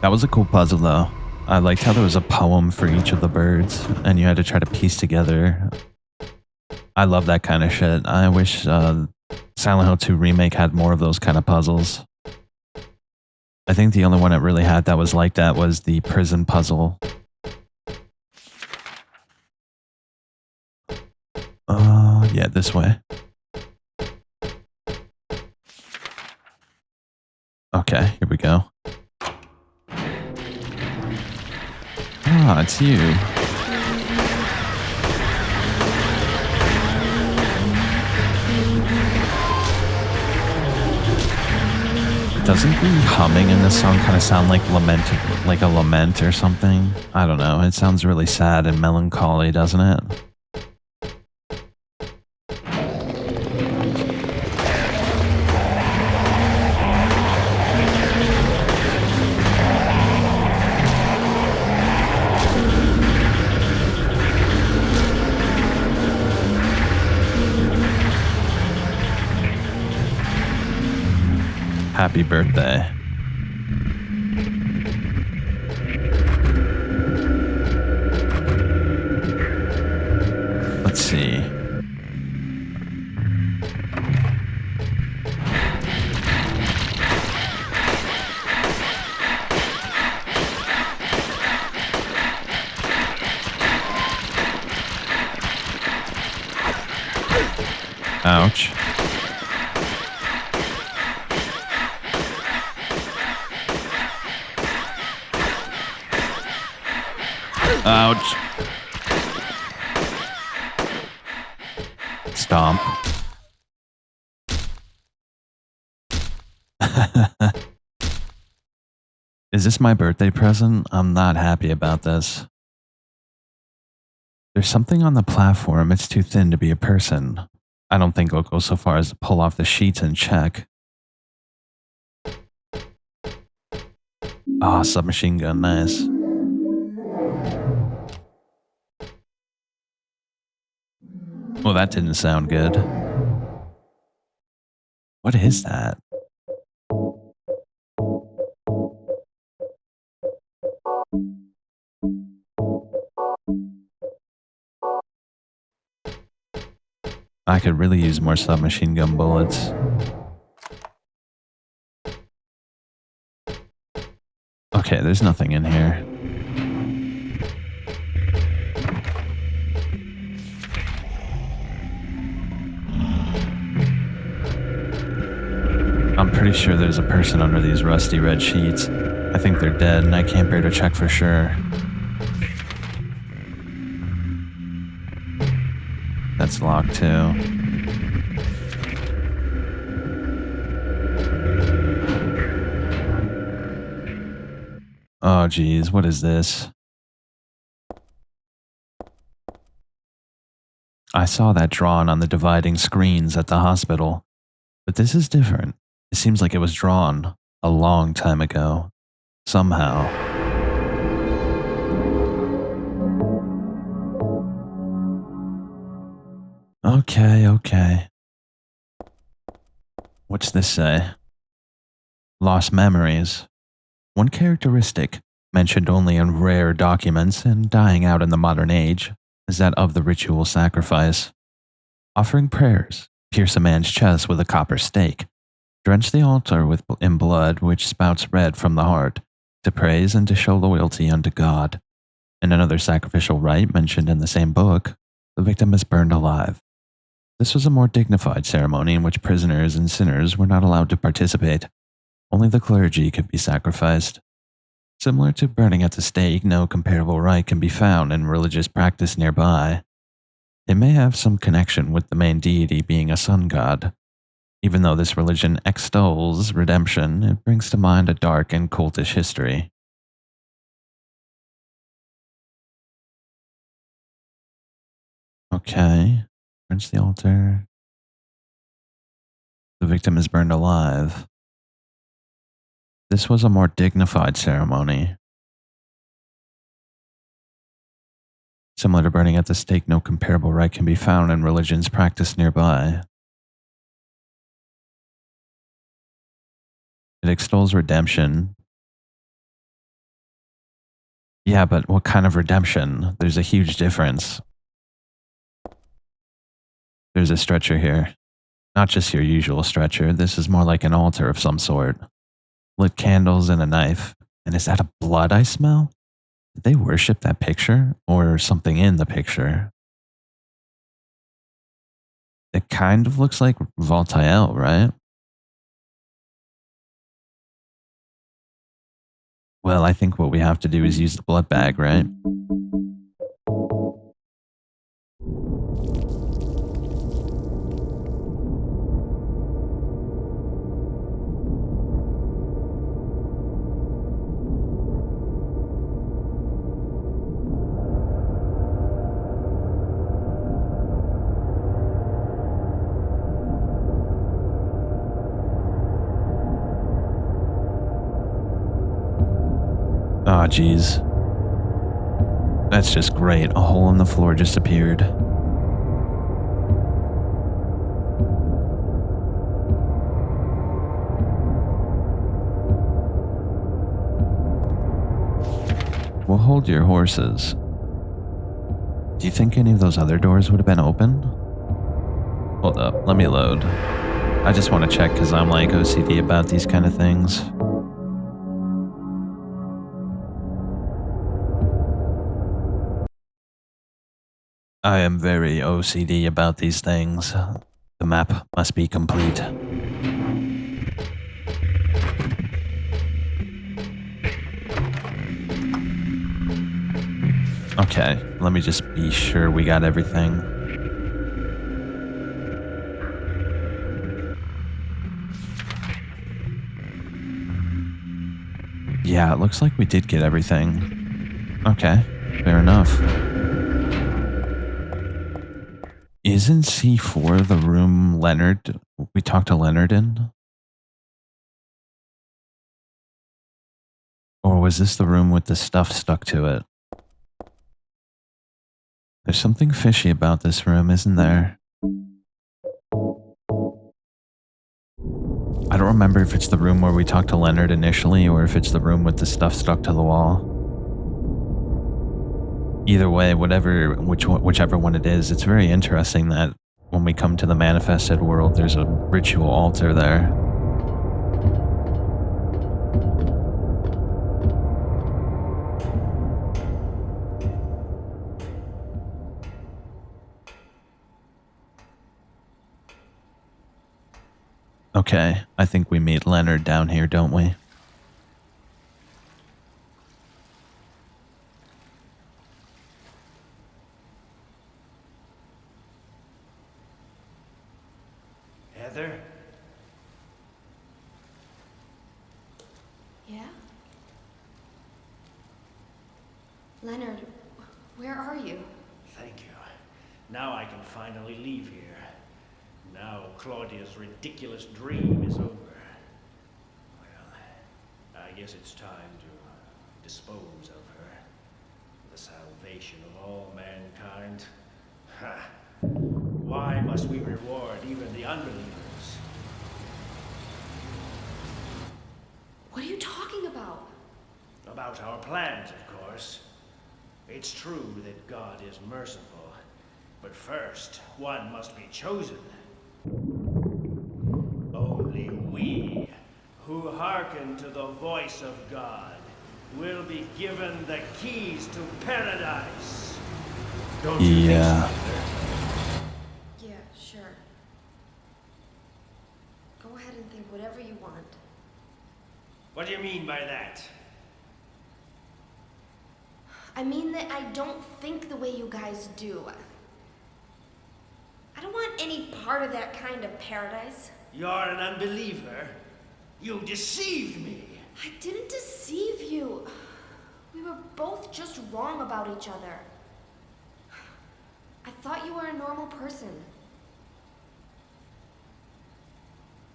Speaker 1: That was a cool puzzle, though. I liked how there was a poem for each of the birds, and you had to try to piece together. I love that kind of shit. I wish Silent Hill 2 Remake had more of those kind of puzzles. I think the only one it really had that was like that was the prison puzzle. Yeah, this way. Okay, here we go. Ah, it's you. Doesn't the humming in this song kind of sound like like a lament or something? I don't know. It sounds really sad and melancholy, doesn't it? Happy birthday. Ouch. Ouch. Stomp. Is this my birthday present? I'm not happy about this. There's something on the platform. It's too thin to be a person. I don't think I'll go so far as to pull off the sheets and check. Ah, submachine gun, nice. Well, that didn't sound good. What is that? I could really use more submachine gun bullets. Okay, there's nothing in here. I'm pretty sure there's a person under these rusty red sheets. I think they're dead, and I can't bear to check for sure. That's locked too. Oh geez, what is this? I saw that drawn on the dividing screens at the hospital, but this is different. It seems like it was drawn a long time ago. Somehow. Okay. What's this say? Lost memories. One characteristic, mentioned only in rare documents and dying out in the modern age, is that of the ritual sacrifice. Offering prayers, pierce a man's chest with a copper stake, drench the altar in blood which spouts red from the heart, to praise and to show loyalty unto God. In another sacrificial rite mentioned in the same book, the victim is burned alive. This was a more dignified ceremony in which prisoners and sinners were not allowed to participate. Only the clergy could be sacrificed. Similar to burning at the stake, no comparable rite can be found in religious practice nearby. It may have some connection with the main deity being a sun god. Even though this religion extols redemption, it brings to mind a dark and cultish history. Okay. Burns the altar. The victim is burned alive. This was a more dignified ceremony. Similar to burning at the stake, no comparable rite can be found in religions practiced nearby. It extols redemption. Yeah, but what kind of redemption? There's a huge difference. There's a stretcher here. Not just your usual stretcher, this is more like an altar of some sort. Lit candles and a knife. And is that a blood I smell? Did they worship that picture? Or something in the picture? It kind of looks like Voltaire, right? Well, I think what we have to do is use the blood bag, right? Oh, geez. That's just great. A hole in the floor just appeared. Well, hold your horses. Do you think any of those other doors would have been open? Hold up, let me load. I just want to check because I'm like OCD about these kind of things. I am very OCD about these things. The map must be complete. Okay, let me just be sure we got everything. Yeah, it looks like we did get everything. Okay, fair enough. Isn't C4 the room Leonard, we talked to Leonard in? Or was this the room with the stuff stuck to it? There's something fishy about this room, isn't there? I don't remember if it's the room where we talked to Leonard initially or if it's the room with the stuff stuck to the wall. Either way, whichever one it is, it's very interesting that when we come to the manifested world, there's a ritual altar there. Okay, I think we meet Leonard down here, don't we?
Speaker 3: Heather?
Speaker 2: Yeah? Leonard, where are you?
Speaker 3: Thank you. Now I can finally leave here. Now Claudia's ridiculous dream is over. Well, I guess it's time to dispose of her. The salvation of all mankind. Ha! Why must we reward even the unbelievers?
Speaker 2: What are you talking about?
Speaker 3: About our plans, of course. It's true that God is merciful, but first, one must be chosen. Only we, who hearken to the voice of God, will be given the keys to paradise. Don't you think so, Heather?
Speaker 2: Yeah, sure. Go ahead and think whatever you want.
Speaker 3: What do you mean by that?
Speaker 2: I mean that I don't think the way you guys do. I don't want any part of that kind of paradise.
Speaker 3: You're an unbeliever. You deceived me.
Speaker 2: I didn't deceive you. We were both just wrong about each other. I thought you were a normal person.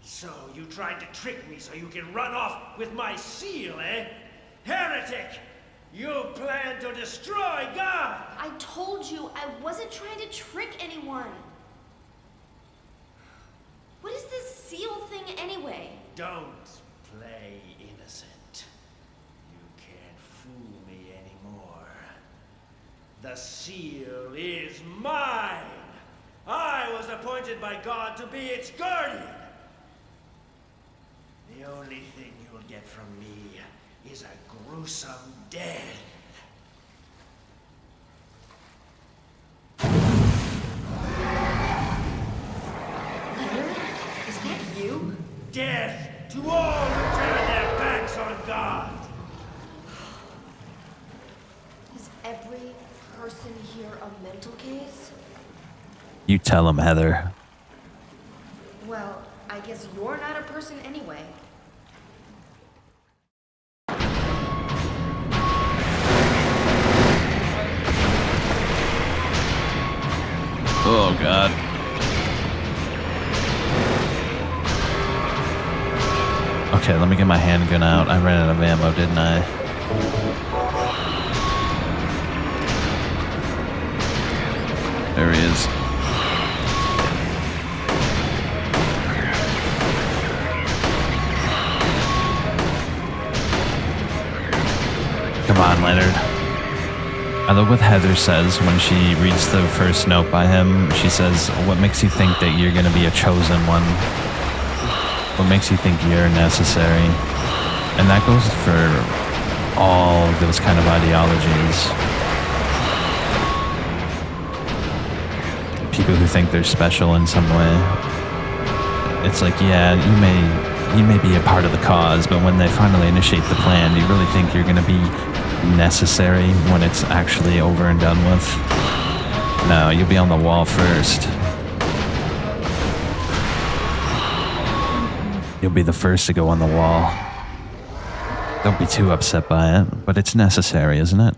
Speaker 3: So you tried to trick me so you can run off with my seal, eh? Heretic! You plan to destroy God!
Speaker 2: I told you I wasn't trying to trick anyone. What is this seal thing anyway?
Speaker 3: Don't play innocent. You can't fool me anymore. The seal is mine! I was appointed by God to be its guardian! The only thing you'll get from me is a gruesome death.
Speaker 2: Leonard? Is that you?
Speaker 3: Death to all who turn their backs on God!
Speaker 2: Is every person here a mental case?
Speaker 1: You tell him, Heather.
Speaker 2: Well, I guess you're not a person anyway.
Speaker 1: Oh, God. Okay, let me get my handgun out. I ran out of ammo, didn't I? There he is. Come on, Leonard. I love what Heather says when she reads the first note by him. She says, what makes you think that you're going to be a chosen one? What makes you think you're necessary? And that goes for all those kind of ideologies. People who think they're special in some way. it's like, yeah, you may be a part of the cause, but when they finally initiate the plan, do you really think you're going to be necessary when it's actually over and done with? No, you'll be on the wall first. You'll be the first to go on the wall. Don't be too upset by it, but it's necessary, isn't it?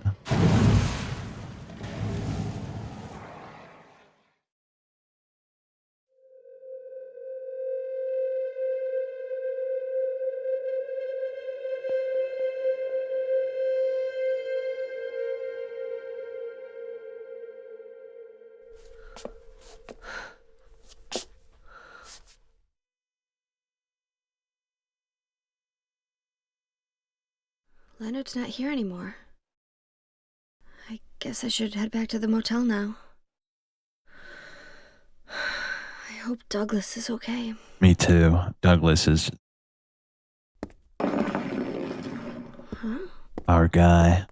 Speaker 2: Leonard's not here anymore. I guess I should head back to the motel now. I hope Douglas is okay.
Speaker 1: Me too. Douglas is
Speaker 2: Huh?
Speaker 1: our guy.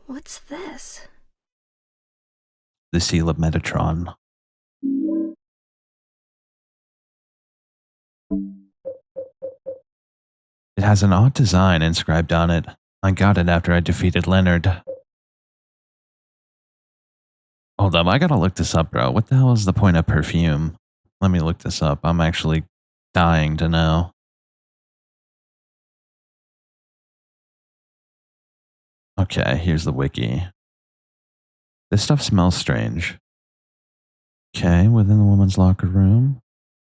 Speaker 2: What's this?
Speaker 1: The seal of Metatron. It has an odd design inscribed on it. I got it after I defeated Leonard. Hold up, I gotta look this up, bro. What the hell is the point of perfume? Let me look this up. I'm actually dying to know. Okay, here's the wiki. This stuff smells strange. Okay, within the woman's locker room.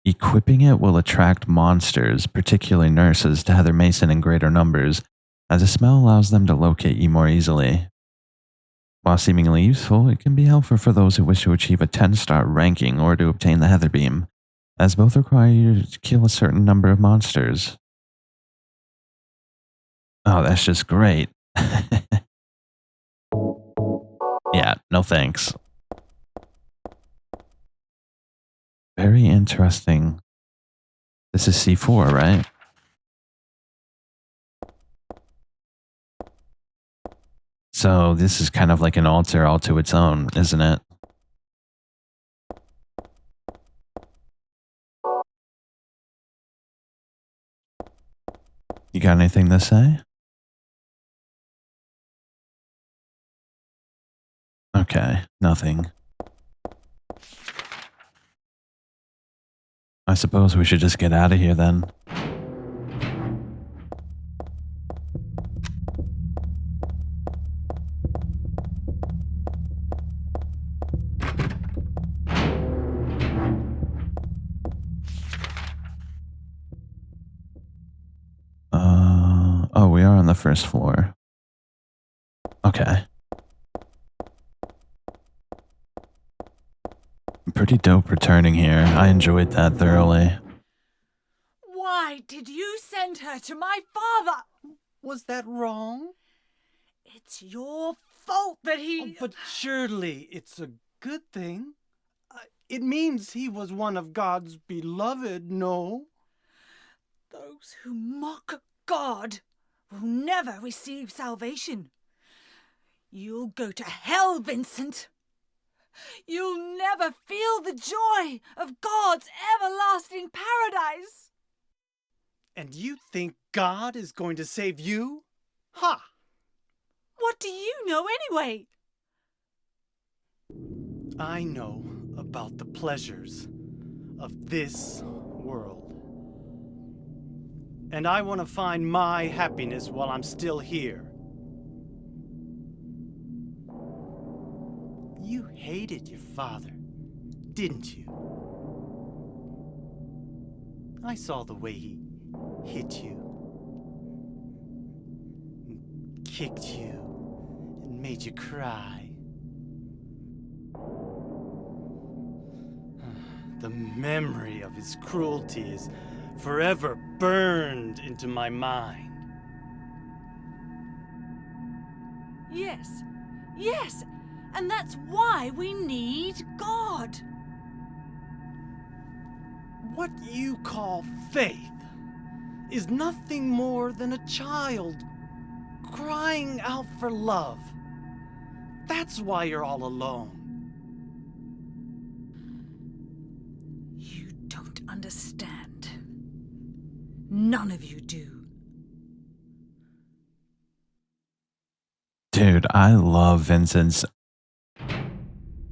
Speaker 1: Equipping it will attract monsters, particularly nurses, to Heather Mason in greater numbers, as the smell allows them to locate you more easily. While seemingly useful, it can be helpful for those who wish to achieve a 10-star ranking or to obtain the Heather Beam, as both require you to kill a certain number of monsters. Oh, that's just great. Yeah, no thanks. Very interesting. This is C4, right? So this is kind of like an altar all to its own, isn't it? You got anything to say? Okay, nothing. I suppose we should just get out of here then. Oh, we are on the first floor. Okay. Pretty dope returning here. I enjoyed that thoroughly.
Speaker 5: Why did you send her to my father?
Speaker 6: Was that wrong?
Speaker 5: It's your fault that he...
Speaker 6: But surely it's a good thing. It means he was one of God's beloved, no?
Speaker 5: Those who mock God will never receive salvation. You'll go to hell, Vincent. You'll never feel the joy of God's everlasting paradise.
Speaker 6: And you think God is going to save you? Ha!
Speaker 5: What do you know anyway?
Speaker 6: I know about the pleasures of this world. And I want to find my happiness while I'm still here. You hated your father, didn't you? I saw the way he hit you, and kicked you, and made you cry. The memory of his cruelty is forever burned into my mind.
Speaker 5: Yes, and that's why we need God.
Speaker 6: What you call faith is nothing more than a child crying out for love. That's why you're all alone.
Speaker 5: understand. None of you do.
Speaker 1: Dude, I love Vincent's.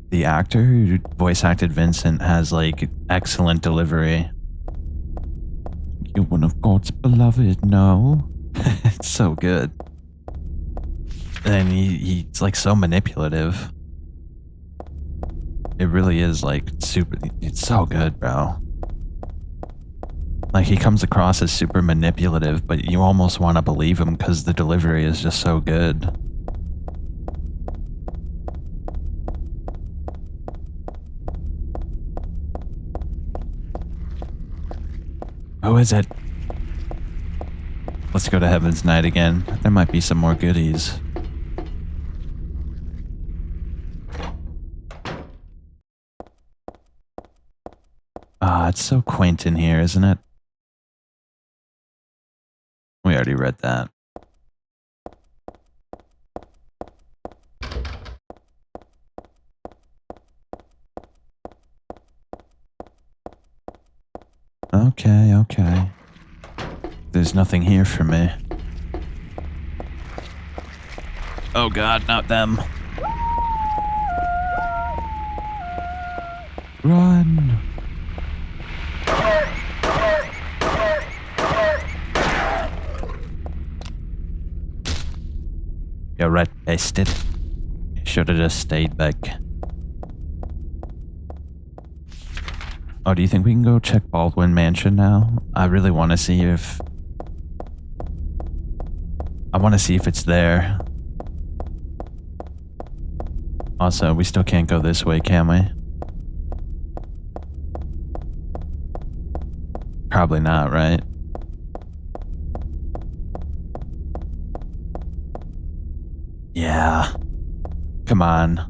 Speaker 1: The actor who voice acted Vincent has like excellent delivery. You're one of God's beloved, no? It's so good. And he's like so manipulative. It really is like super, it's so good, bro. Like he comes across as super manipulative, but you almost want to believe him because the delivery is just so good. Who is it? Let's go to Heaven's Night again. There might be some more goodies. Ah, it's so quaint in here, isn't it? We already read that. Okay. There's nothing here for me. Oh god, not them. Run! You're rat bested. You should have just stayed back. Oh, do you think we can go check Baldwin Mansion now? I really want to see if... I want to see if it's there. Also, we still can't go this way, can we? Probably not, right? Yeah. Come on.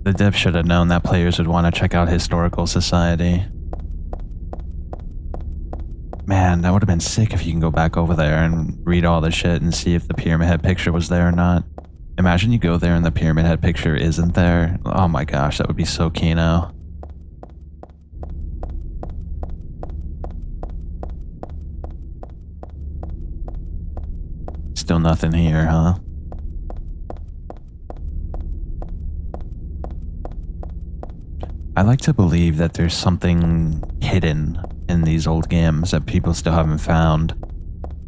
Speaker 1: The dev should have known that players would want to check out Historical Society. Man, that would have been sick if you can go back over there and read all the shit and see if the Pyramid Head picture was there or not. Imagine you go there and the Pyramid Head picture isn't there. Oh my gosh, that would be so kino. Still nothing here, huh? I like to believe that there's something hidden in these old games that people still haven't found,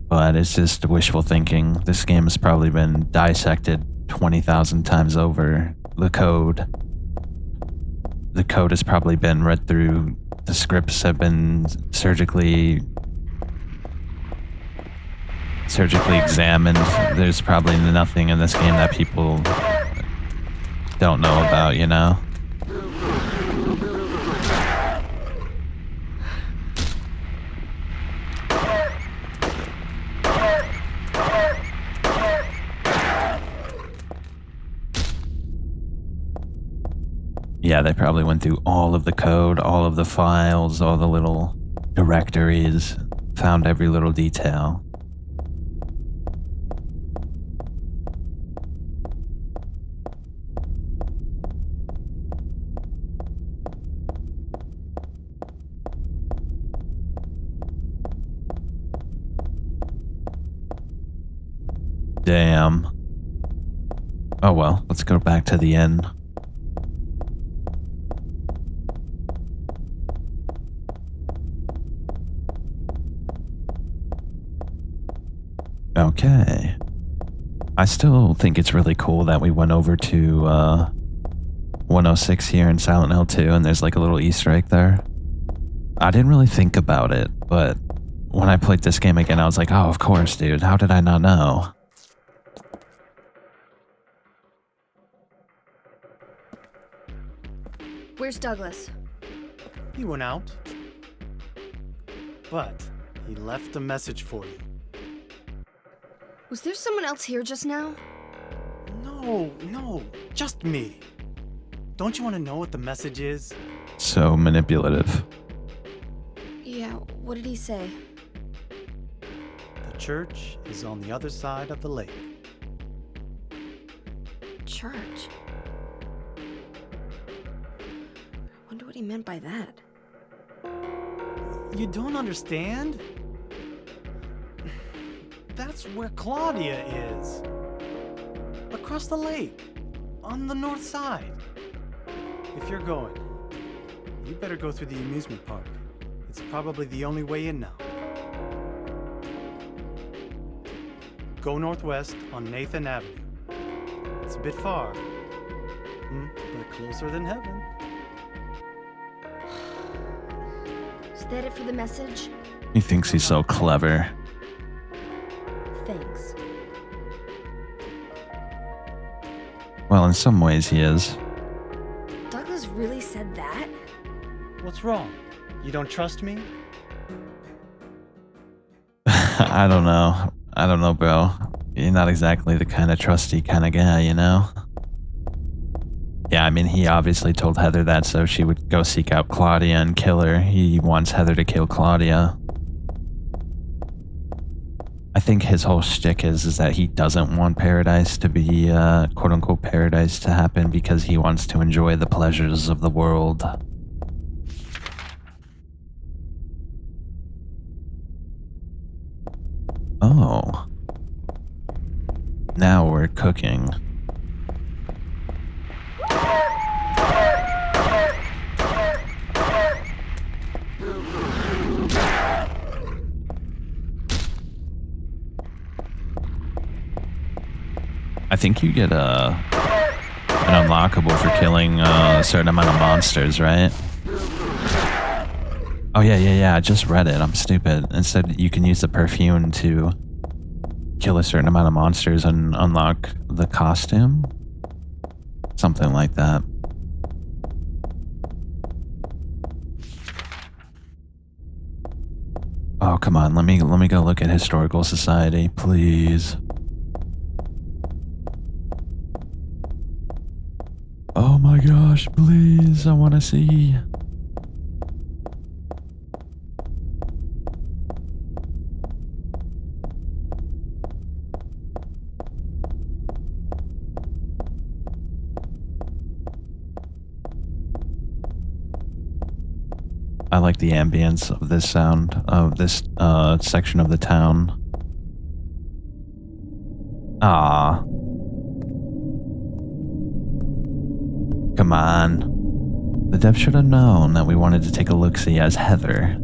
Speaker 1: but it's just wishful thinking. This game has probably been dissected 20,000 times over. The code has probably been read through. The scripts have been surgically examined. There's probably nothing in this game that people don't know about, you know? Yeah, they probably went through all of the code, all of the files, all the little directories, found every little detail. Damn. Oh well, let's go back to the end. Okay. I still think it's really cool that we went over to 106 here in Silent Hill 2 and there's like a little Easter egg there. I didn't really think about it, but when I played this game again, I was like, oh, of course, dude. How did I not know?
Speaker 2: Where's Douglas?
Speaker 6: He went out. But he left a message for you.
Speaker 2: Was there someone else here just now?
Speaker 6: No, just me. Don't you want to know what the message is?
Speaker 1: So manipulative.
Speaker 2: Yeah, what did he say?
Speaker 6: The church is on the other side of the lake.
Speaker 2: Church? Wonder what he meant by that.
Speaker 6: You don't understand? That's where Claudia is. Across the lake, on the north side. If you're going, you better go through the amusement park. It's probably the only way in now. Go northwest on Nathan Avenue. It's a bit far, but closer than heaven.
Speaker 2: Is that it for the message?
Speaker 1: He thinks he's so clever.
Speaker 2: Thanks.
Speaker 1: Well, in some ways he is.
Speaker 2: Douglas really said that?
Speaker 6: What's wrong? You don't trust me?
Speaker 1: I don't know. I don't know, bro. You're not exactly the kind of trusty kind of guy, you know? Yeah, I mean, he obviously told Heather that so she would go seek out Claudia and kill her. He wants Heather to kill Claudia. I think his whole shtick is that he doesn't want paradise to be, quote-unquote paradise to happen because he wants to enjoy the pleasures of the world. Oh. Now we're cooking. I think you get an unlockable for killing a certain amount of monsters, right? Oh yeah, I just read it. I'm stupid. It said you can use the perfume to kill a certain amount of monsters and unlock the costume. Something like that. Oh, come on. Let me go look at Historical Society, please. Oh my gosh, please. I want to see. I like the ambience of this sound, of this section of the town. Ah. Come on. The dev should have known that we wanted to take a look-see as Heather.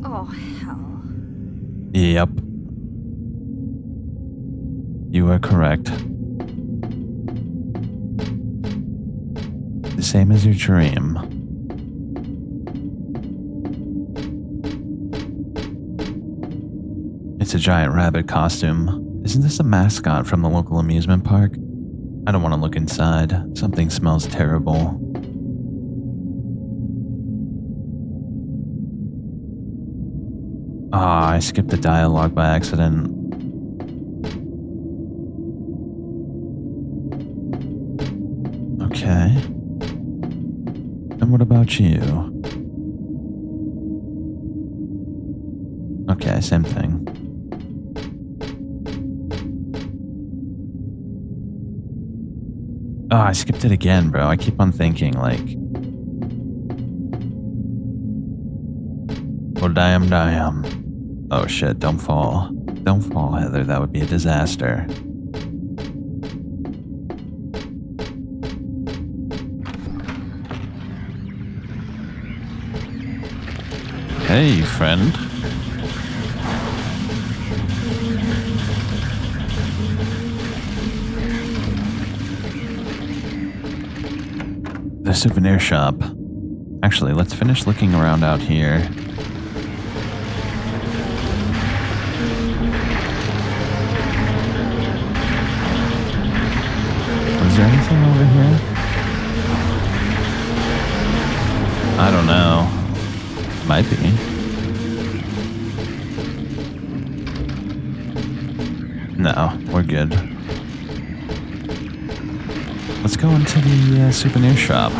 Speaker 2: Oh, hell.
Speaker 1: Yep. You are correct. The same as your dream. It's a giant rabbit costume. Isn't this a mascot from the local amusement park? I don't want to look inside. Something smells terrible. Ah, I skipped the dialogue by accident. Okay. And what about you? Okay, same thing. Oh, I skipped it again, bro. I keep on thinking, like... Well, damn. Oh shit, don't fall. Don't fall, Heather. That would be a disaster. Hey, friend. The souvenir shop. Actually, let's finish looking around out here. Is there anything over here? I don't know. Might be. No, we're good. Let's go into the souvenir shop.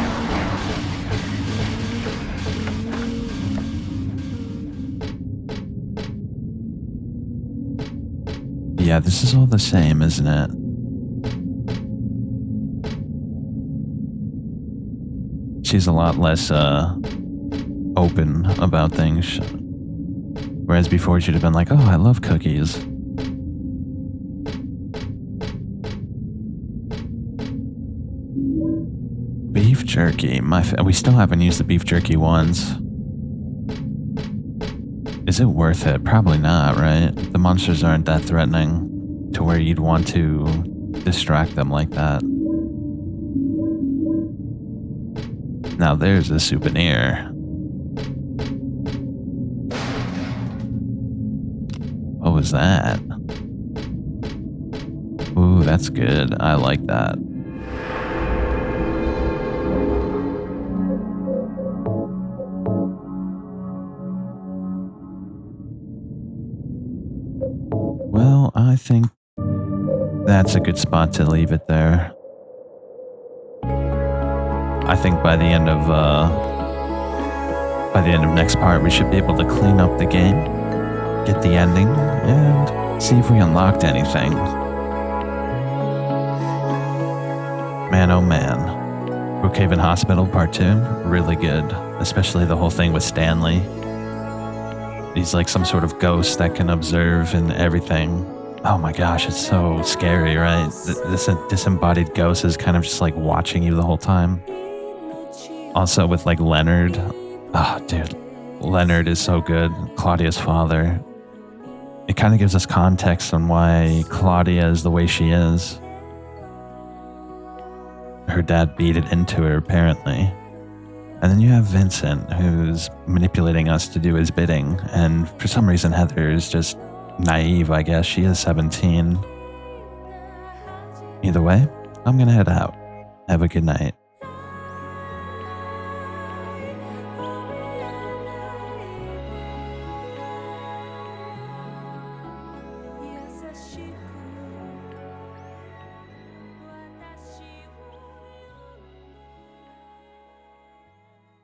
Speaker 1: Yeah, this is all the same, isn't it? She's a lot less open about things. Whereas before she'd have been like, oh, I love cookies. Beef jerky. We still haven't used the beef jerky once. Is it worth it? Probably not, right? The monsters aren't that threatening to where you'd want to distract them like that. Now there's a souvenir. What was that? Ooh, that's good. I like that. Well, I think that's a good spot to leave it there. I think by the end of next part, we should be able to clean up the game, get the ending, and see if we unlocked anything. Man, oh man. Brookhaven Hospital Part 2, really good. Especially the whole thing with Stanley. He's like some sort of ghost that can observe and everything. Oh my gosh, it's so scary, right? This disembodied ghost is kind of just like watching you the whole time. Also with like Leonard. Oh, dude. Leonard is so good. Claudia's father. It kind of gives us context on why Claudia is the way she is. Her dad beat it into her, apparently. And then you have Vincent, who's manipulating us to do his bidding. And for some reason, Heather is just naive, I guess. She is 17. Either way, I'm going to head out. Have a good night.